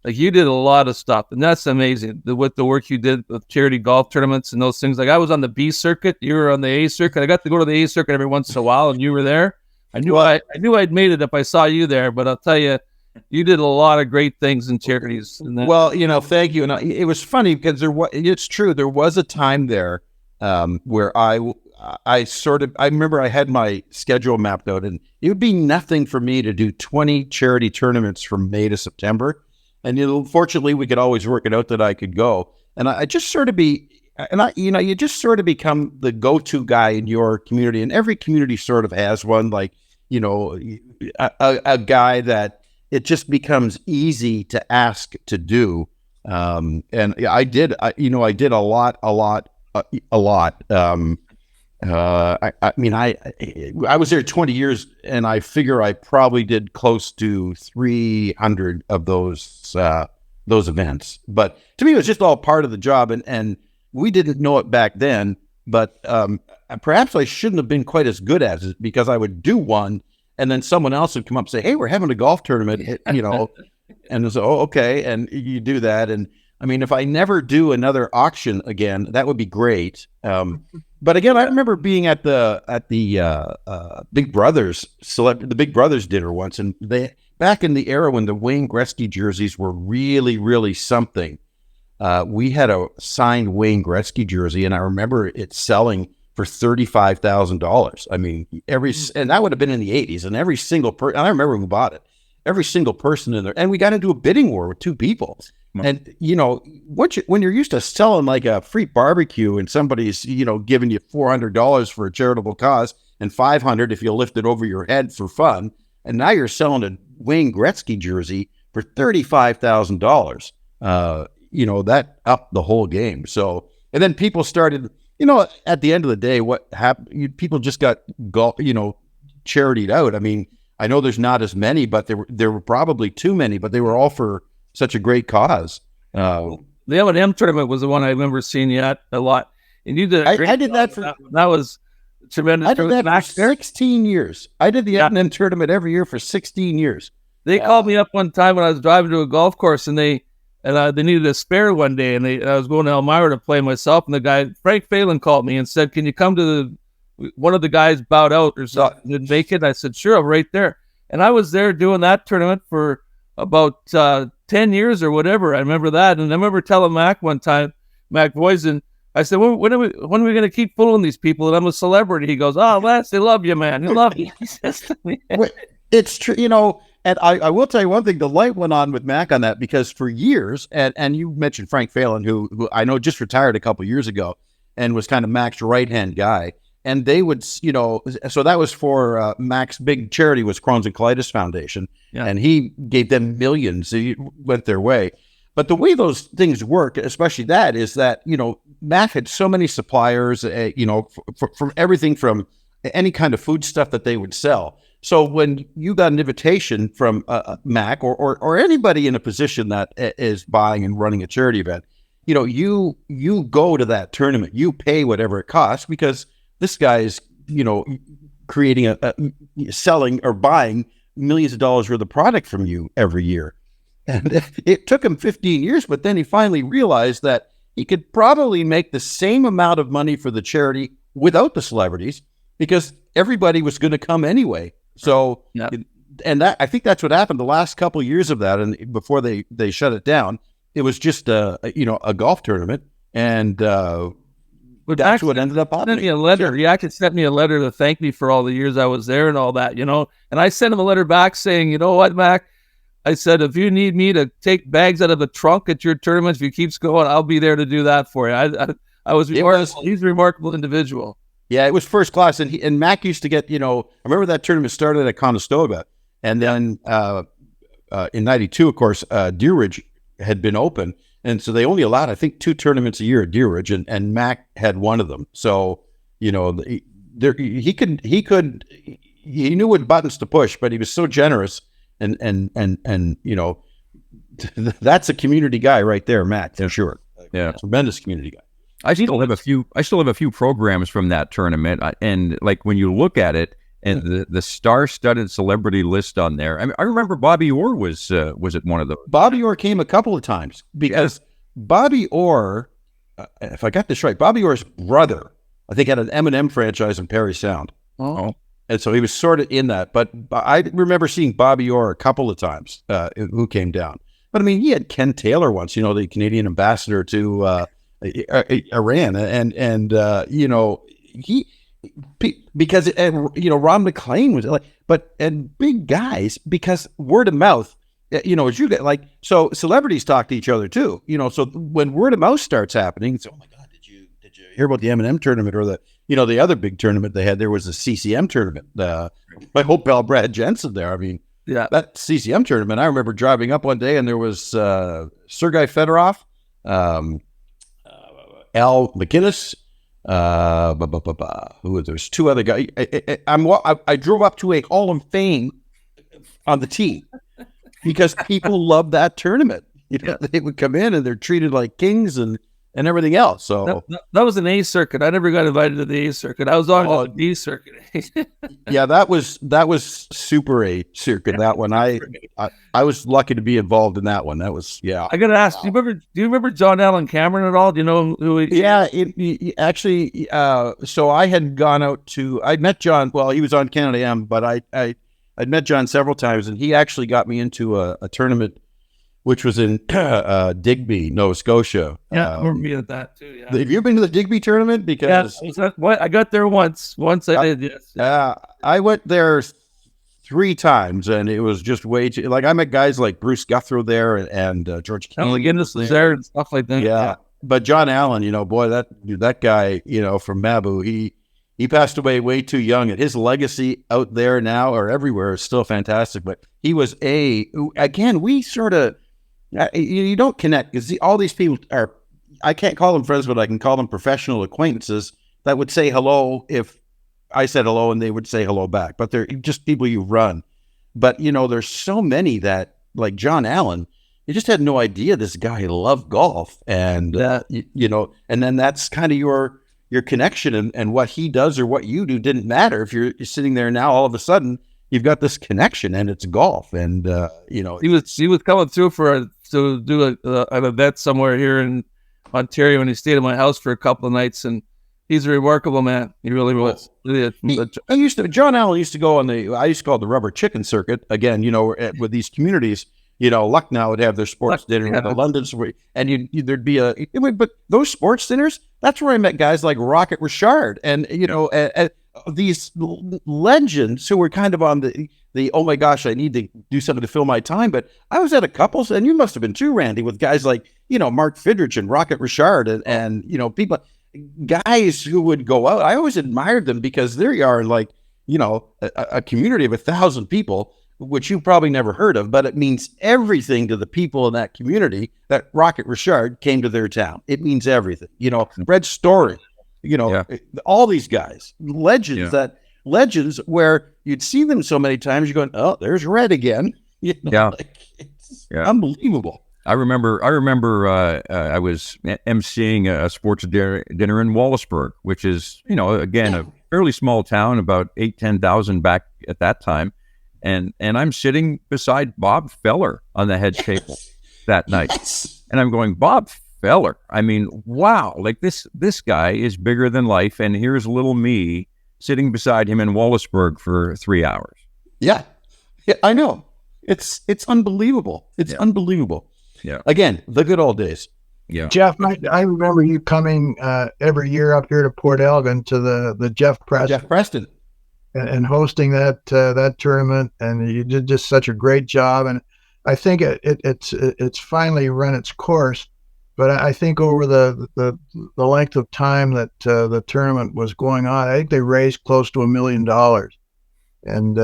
Like, you did a lot of stuff, and that's amazing. With the work you did with charity golf tournaments and those things. Like, I was on the B circuit, you were on the A circuit. I got to go to the A circuit every once in a while, and you were there. I knew I'd made it if I saw you there, but I'll tell you, you did a lot of great things in charities. Well, thank you. And it was funny because it's true. There was a time there where I remember I had my schedule mapped out, and it would be nothing for me to do 20 charity tournaments from May to September. And fortunately, we could always work it out that I could go. And I just sort of you just sort of become the go-to guy in your community, and every community sort of has one, like, a guy that it just becomes easy to ask to do. And I did a lot. I was there 20 years, and I figure I probably did close to 300 of those events. But to me, it was just all part of the job, and we didn't know it back then. But perhaps I shouldn't have been quite as good at it, because I would do one, and then someone else would come up and say, "Hey, we're having a golf tournament," and so, "Oh, okay," and you do that. And I mean, if I never do another auction again, that would be great. But again, I remember being at the Big Brothers the Big Brothers dinner once, and back in the era when the Wayne Gretzky jerseys were really, really something. We had a signed Wayne Gretzky jersey, and I remember it selling for $35,000. I mean, and that would have been in the 80s, and every single person, I remember who bought it, every single person in there, and we got into a bidding war with 2 people. And, when you're used to selling like a free barbecue, and somebody's, giving you $400 for a charitable cause and $500 if you lift it over your head for fun, and now you're selling a Wayne Gretzky jersey for $35,000, that upped the whole game. So, and then people started, at the end of the day, what happened, people just got, charitied out. I mean, I know there's not as many, but there were probably too many, but they were all for such a great cause. The M&M tournament was the one I remember seeing you at a lot. And you did I did that for... That was tremendous. I did that for 16 years. I did the M&M tournament every year for 16 years. They called me up one time when I was driving to a golf course, and they needed a spare one day, and I was going to Elmira to play myself, and the guy, Frank Phelan, called me and said, "Can you come to one of the guys bowed out or something, didn't make it?" I said, "Sure, I'm right there." And I was there doing that tournament for about 10 years or whatever. I remember that. And I remember telling Mac one time, Mac Voisin, I said, when are we going to keep fooling these people that I'm a celebrity? He goes, "Oh, Lance, they love you, man. They love you." He says to me. It's true, and I will tell you one thing, the light went on with Mac on that, because for years, and you mentioned Frank Phelan, who I know just retired a couple years ago and was kind of Mac's right-hand guy. And they would, so that was for Mac's big charity was Crohn's and Colitis Foundation. Yeah. And he gave them millions. It went their way. But the way those things work, especially that, is that, Mac had so many suppliers, from everything from any kind of food stuff that they would sell. So when you got an invitation from Mac or anybody in a position that is buying and running a charity event, you go to that tournament, you pay whatever it costs, because this guy is, creating selling or buying millions of dollars worth of product from you every year. And it took him 15 years, but then he finally realized that he could probably make the same amount of money for the charity without the celebrities, because everybody was going to come anyway. So, and I think that's what happened the last couple of years of that. And before they shut it down, it was just a golf tournament, and that's what ended up happening. Sent me a letter. He actually sent me a letter to thank me for all the years I was there and all that, And I sent him a letter back saying, you know what, Mac? I said, if you need me to take bags out of the trunk at your tournaments, if you keeps going, I'll be there to do that for you. I was remarkable. He's a remarkable individual. Yeah, it was first class. And Mac used to get, I remember that tournament started at Conestoga. And then in 92, of course, Deer Ridge had been open. And so they only allowed, I think, 2 tournaments a year at Deer Ridge. And Mac had one of them. So, he knew what buttons to push, but he was so generous. And that's a community guy right there, Matt, for sure. Yeah, tremendous community guy. I still have a few programs from that tournament, and like when you look at it, and the star-studded celebrity list on there. I remember Bobby Orr was at one of those. Bobby Orr came a couple of times because Bobby Orr, if I got this right, Bobby Orr's brother, I think, had an M&M franchise in Parry Sound. Oh. And so he was sort of in that. But I remember seeing Bobby Orr a couple of times who came down. But, I mean, he had Ken Taylor once, the Canadian ambassador to Iran. And because Ron McLean was like, and big guys, because word of mouth, as you get, so celebrities talk to each other too, so when word of mouth starts happening, it's, oh my God, did you hear about the M&M tournament, or the other big tournament they had? There was a CCM tournament. My whole pal Brad Jensen there. I mean, that CCM tournament, I remember driving up one day and there was Sergei Fedorov, Al McInnes, there's 2 other guys. I drove up to a Hall of Fame on the tee because people love that tournament. They would come in and they're treated like kings and everything else. So that was an A circuit. I never got invited to the A circuit. I was on the D circuit. Yeah, that was super A circuit. That one, I was lucky to be involved in that one. That was, yeah. I got to ask, do you remember John Allen Cameron at all? Do you know who he? Yeah, actually. So I had gone out to. I met John. Well, he was on Canada AM, but I'd met John several times, and he actually got me into a tournament, which was in Digby, Nova Scotia. Yeah, I remember being at that too. Yeah. Have you been to the Digby tournament? Because I got there once. Once I did, yes. I went there 3 times, and it was just way too. I met guys like Bruce Guthrie there, and George Kelly. McGinnis was there and stuff like that. Yeah, but John Allen, boy, that guy, from Mabou, he passed away way too young, and his legacy out there now or everywhere is still fantastic. But he was we sort of. You don't connect because all these people are, I can't call them friends, but I can call them professional acquaintances that would say hello if I said hello and they would say hello back. But they're just people you run. But, there's so many that, like John Allen, you just had no idea this guy loved golf. And, and then that's kind of your connection, and what he does or what you do didn't matter. If you're sitting there now, all of a sudden, you've got this connection, and it's golf. And, he was coming through to do an event somewhere here in Ontario, and he stayed at my house for a couple of nights, and he's a remarkable man. He really was. John Allen used to go on I used to call it the rubber chicken circuit, again, with these communities. Lucknow would have their sports dinner, and London's, and there'd be but those sports dinners, that's where I met guys like Rocket Richard, and, these legends who were kind of on the oh my gosh, I need to do something to fill my time. But I was at a couples, and you must have been too, Randy, with guys like, Mark Fidrich and Rocket Richard and people, guys who would go out. I always admired them because there you are, like, a community of 1,000 people, which you probably never heard of, but it means everything to the people in that community that Rocket Richard came to their town. It means everything. Red Story, all these guys, legends legends where you'd see them so many times, you're going, oh, there's Red again. It's unbelievable. I remember I was emceeing a sports dinner in Wallaceburg, which is, again, fairly small town, about 10,000 back at that time. And I'm sitting beside Bob Feller on the head table that night. Yes. And I'm going, Bob Feller. I mean, wow, like this guy is bigger than life. And here's little me sitting beside him in Wallaceburg for 3 hours. Yeah, I know. It's unbelievable. It's unbelievable. Yeah. Again, the good old days. Yeah. Jeff, I remember you coming every year up here to Port Elgin to the Jeff Preston. And hosting that tournament, and you did just such a great job. And I think it's finally run its course. But I think over the length of time that the tournament was going on, I think they raised close to $1 million, and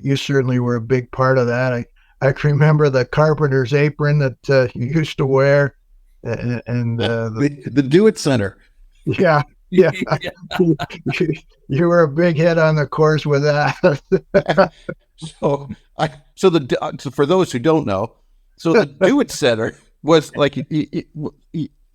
you certainly were a big part of that. I can remember the carpenter's apron that you used to wear, and the Do It Center. Yeah. You were a big hit on the course with that. So for those who don't know, so the Do It Center was like, I think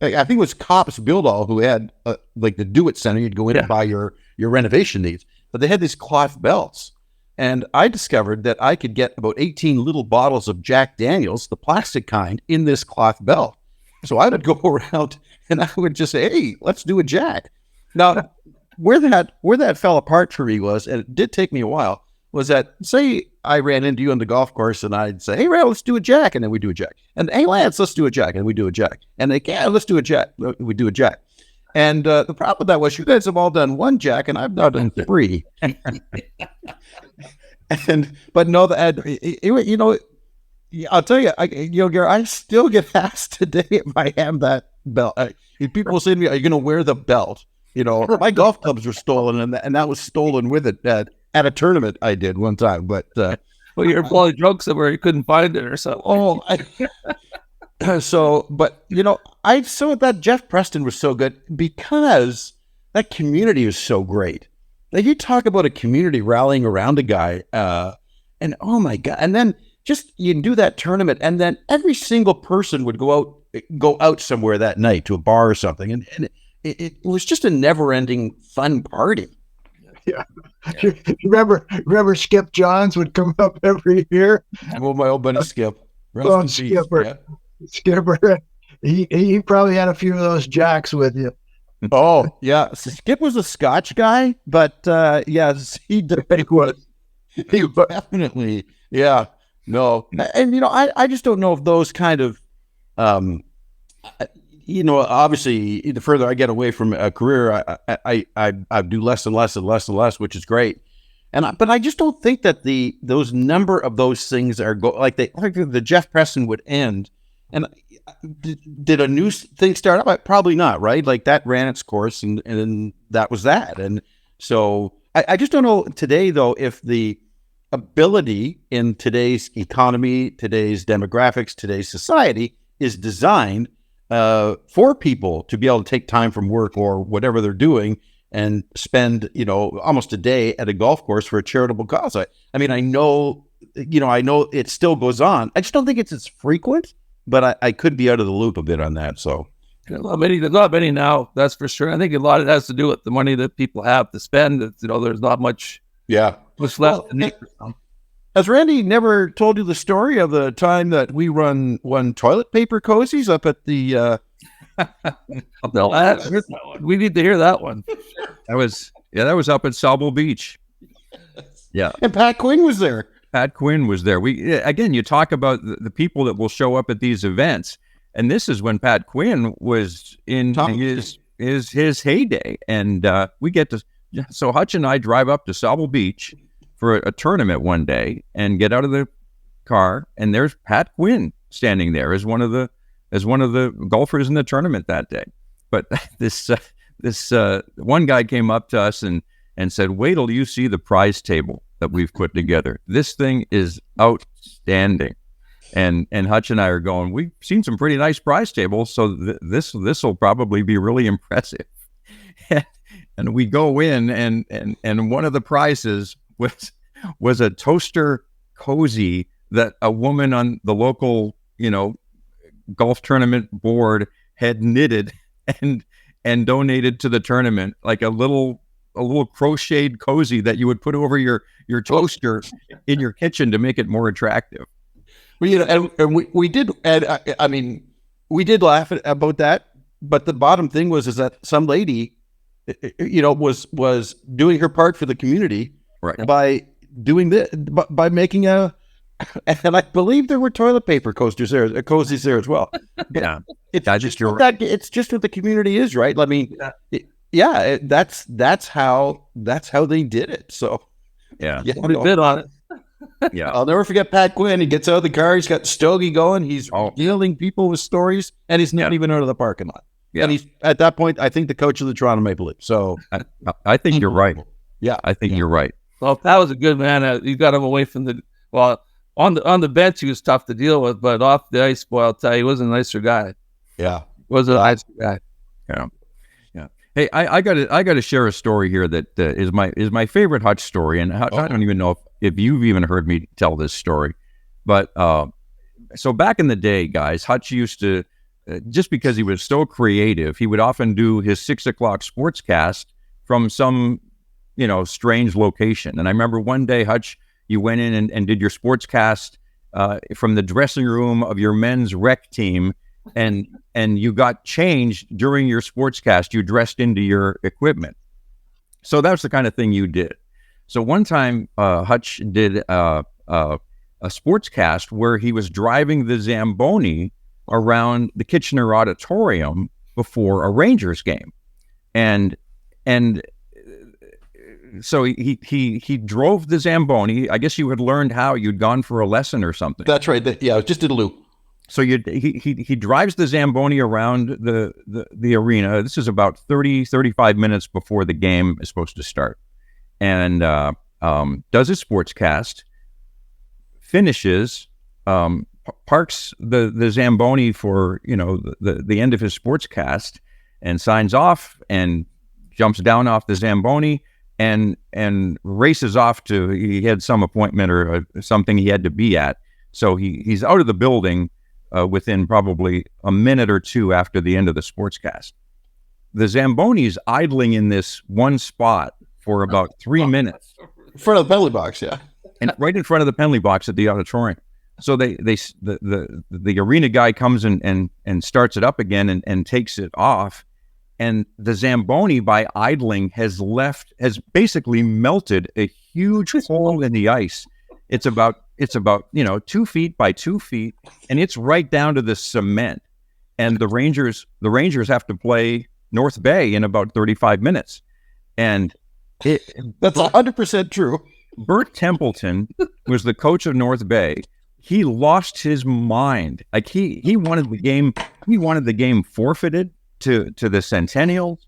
it was Cops Build-All who had like the Do It Center. You'd go in and buy your renovation needs, but they had these cloth belts. And I discovered that I could get about 18 little bottles of Jack Daniels, the plastic kind, in this cloth belt. So I would go around and I would just say, hey, let's do a Jack. Now, where that fell apart for me was, and it did take me a while, was that, say I ran into you on the golf course and I'd say, hey, Ray, let's do a Jack. And then we do a Jack. And hey, Lance, let's do a Jack. And we do a Jack. And they, yeah, let's do a Jack. We do a Jack. And the problem with that was you guys have all done one Jack and I've now done 3. But no, you know, I'll tell you, Gary, I still get asked today if I have that belt. People say to me, are you going to wear the belt? You know, my golf clubs were stolen, and that was stolen with it at a tournament I did one time. But well, you're probably drunk somewhere, you couldn't find it or something. But you know, I saw that Jeff Preston was so good because that community is so great. Like, you talk about a community rallying around a guy, and oh my God, and then just you do that tournament, and then every single person would go out somewhere that night to a bar or something, and it was just a never-ending fun party. Yeah. Remember Skip Johns would come up every year? Well, my old buddy Skip. Skipper. Yeah. Skipper. He probably had a few of those Jacks with you. Oh, yeah. Skip was a Scotch guy, but yes, he was. He definitely, yeah. No. And, you know, I just don't know if those kind of, you know, obviously, the further I get away from a career, I do less and less and less and less, which is great. But I just don't think that those number of those things are like the Jeff Preston would end. And did a new thing start up? Probably not, right? Like, that ran its course, and that was that. And so I just don't know today, though, if the ability in today's economy, today's demographics, today's society is designed for people to be able to take time from work or whatever they're doing and spend, you know, almost a day at a golf course for a charitable cause. I mean, I know it still goes on. I just don't think it's as frequent, but I could be out of the loop a bit on that. So there's not many now, that's for sure. I think a lot of it has to do with the money that people have to spend. You know, there's not much left to need for some. Has Randy never told you the story of the time that we won toilet paper cozies up at the? No, we need to hear that one. That was up at Sauble Beach. Yeah, and Pat Quinn was there. Pat Quinn was there. Again, you talk about the people that will show up at these events, and this is when Pat Quinn was in his heyday, and we get to. So Hutch and I drive up to Sauble Beach for a tournament one day and get out of the car, and there's Pat Quinn standing there as one of the golfers in the tournament that day. But this one guy came up to us and said, "Wait till you see the prize table that we've put together. This thing is outstanding." And Hutch and I are going, "We've seen some pretty nice prize tables, so this will probably be really impressive." And we go in, and one of the prizes was a toaster cozy that a woman on the local, you know, golf tournament board had knitted and donated to the tournament, like a little little crocheted cozy that you would put over your toaster in your kitchen to make it more attractive. Well, you know, and we did, and I mean, we did laugh about that. But the bottom thing was is that some lady, you know, was doing her part for the community, right, by doing this, by making a, and I believe there were toilet paper cozies there as well. Yeah, it's just what the community is, right? I mean, that's how they did it. So yeah, we bid on it. Yeah, I'll never forget Pat Quinn. He gets out of the car. He's got Stogie going. He's regaling people with stories, and he's not even out of the parking lot. Yeah. And he's at that point, I think, the coach of the Toronto Maple Leafs. So I think you're right. Yeah, I think you're right. Well, that was a good man. You got him away from on the bench. He was tough to deal with, but off the ice, boy, I'll tell you, he was a nicer guy. Yeah, was a nicer guy. Yeah. Hey, I got to share a story here that is my favorite Hutch story, and I don't even know if you've even heard me tell this story, but so back in the day, guys, Hutch used to just because he was so creative, he would often do his 6 o'clock sportscast from some strange location. And I remember one day, Hutch, you went in and did your sportscast from the dressing room of your men's rec team. And you got changed during your sportscast. You dressed into your equipment. So that's the kind of thing you did. So one time, Hutch did a sportscast where he was driving the Zamboni around the Kitchener Auditorium before a Rangers game. And so he drove the Zamboni. I guess you had learned how. You'd gone for a lesson or something. That's right. Yeah, just did a loop. So he drives the Zamboni around the arena. This is about 35 minutes before the game is supposed to start, and does his sportscast, finishes, parks the Zamboni for the end of his sportscast, and signs off and jumps down off the Zamboni and races off to, he had some appointment or something he had to be at. So he's out of the building within probably a minute or two after the end of the sportscast. The Zamboni's idling in this one spot for about 3 minutes. In front of the penalty box, yeah. And right in front of the penalty box at the auditorium. So the arena guy comes and starts it up again and takes it off. And the Zamboni, by idling, has basically melted a huge hole in the ice. It's about 2 feet by 2 feet, and it's right down to the cement. And the Rangers have to play North Bay in about 35 minutes. And that's 100% true. Bert Templeton was the coach of North Bay. He lost his mind. Like he wanted the game. He wanted the game forfeited to the Centennials,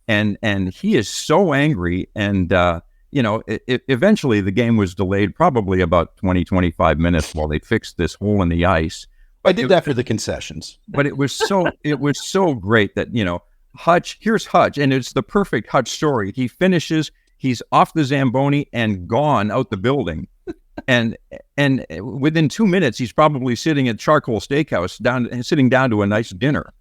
and he is so angry. And eventually the game was delayed probably about 20-25 minutes while they fixed this hole in the ice. I did that for the concessions. But it was so great that here's Hutch, and it's the perfect Hutch story. He finishes. He's off the Zamboni and gone out the building. And within 2 minutes, he's probably sitting at Charcoal Steakhouse, sitting down to a nice dinner.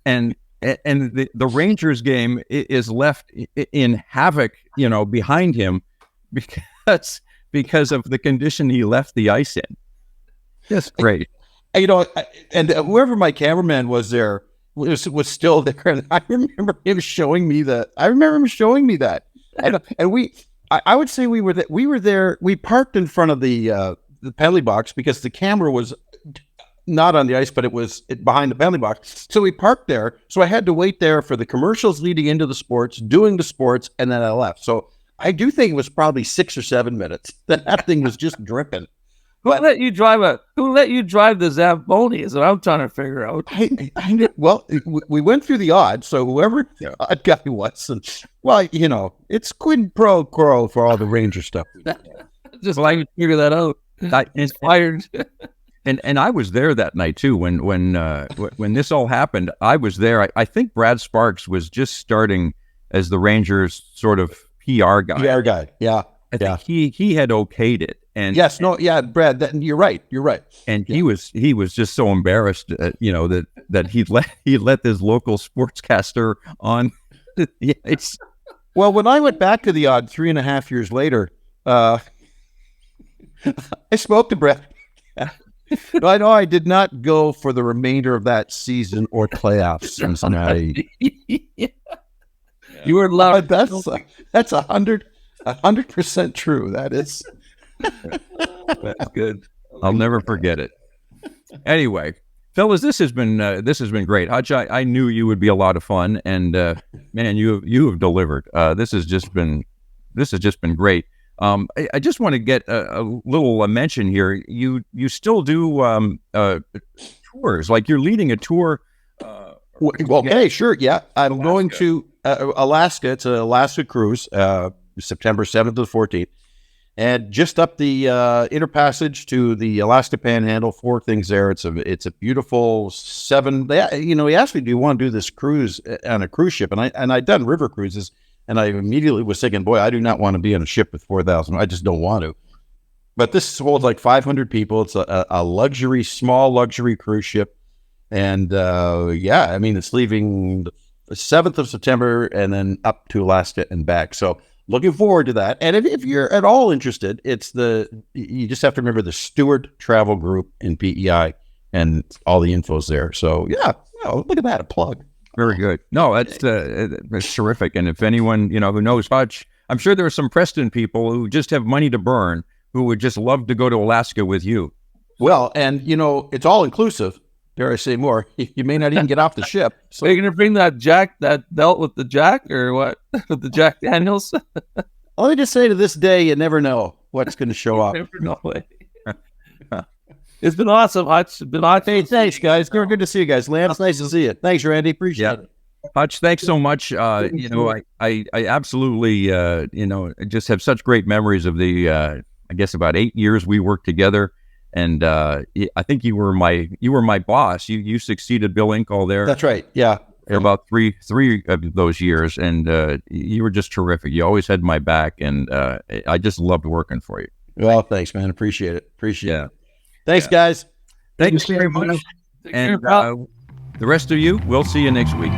And the Rangers game is left in havoc, behind him because of the condition he left the ice in. That's great. And whoever my cameraman was there was still there. And I remember him showing me that. And I would say we were there. We parked in front of the penalty box because the camera was not on the ice, but it was behind the penalty box. So we parked there. So I had to wait there for the commercials leading into the sports, doing the sports, and then I left. So I do think it was probably 6 or 7 minutes. That thing was just dripping. Who let you drive the Zamboni is what I'm trying to figure out. Well, we went through the odds, so whoever the odd guy was, and it's quid pro quo for all the Ranger stuff. Just like to figure that out. Inspired. And I was there that night too when this all happened. I was there. I think Brad Sparks was just starting as the Rangers sort of PR guy. PR guy, yeah. I think he had okayed it. And Brad, you're right. And he was just so embarrassed, that he let this local sportscaster on the ice. Well, when I went back to the Odd 3.5 years later, I spoke to Brett. I know I did not go for the remainder of that season or playoffs. Cincinnati. You were allowed. That's 100% true. That is. That's good. I'll never forget it. Anyway, fellas, this has been great. Hutch, I knew you would be a lot of fun, and man, you have delivered. This has just been great. I just want to get a little mention here. You still do tours, like you're leading a tour. Okay, sure, yeah. I'm going to Alaska. It's an Alaska cruise, September 7th to the 14th. And just up the interpassage to the Alaska Panhandle, 4 things there. It's a beautiful 7. He asked me, "Do you want to do this cruise on a cruise ship?" And I'd done river cruises, and I immediately was thinking, "Boy, I do not want to be on a ship with 4,000. I just don't want to." But this holds like 500 people. It's a small luxury cruise ship, and it's leaving the 7th of September and then up to Alaska and back. So. Looking forward to that. And if you're at all interested, you just have to remember the Stewart Travel Group in PEI, and all the info's there. So look at that, a plug. Very good. No, that's terrific. And if anyone who knows Hutch, I'm sure there are some Preston people who just have money to burn who would just love to go to Alaska with you. Well, and it's all inclusive. Dare I say more? You may not even get off the ship. So are you going to bring that belt with the Jack, or what? With the Jack Daniels? Let me just say, to this day, you never know what's going to show up. Never know. It's been awesome, Hutch. It's been awesome. Hey, thanks, guys. Good to see you guys. Lance, nice to see you. Thanks, Randy. Appreciate it. Hutch, thanks so much. I absolutely, just have such great memories of the, I guess about 8 years we worked together. And I think you were my boss. You succeeded Bill Inkall there. That's right. Yeah. For about three of those years, and you were just terrific. You always had my back, and I just loved working for you. Well, thanks, man. Appreciate it. It. Thanks, guys. Thanks very much. And the rest of you, we'll see you next week.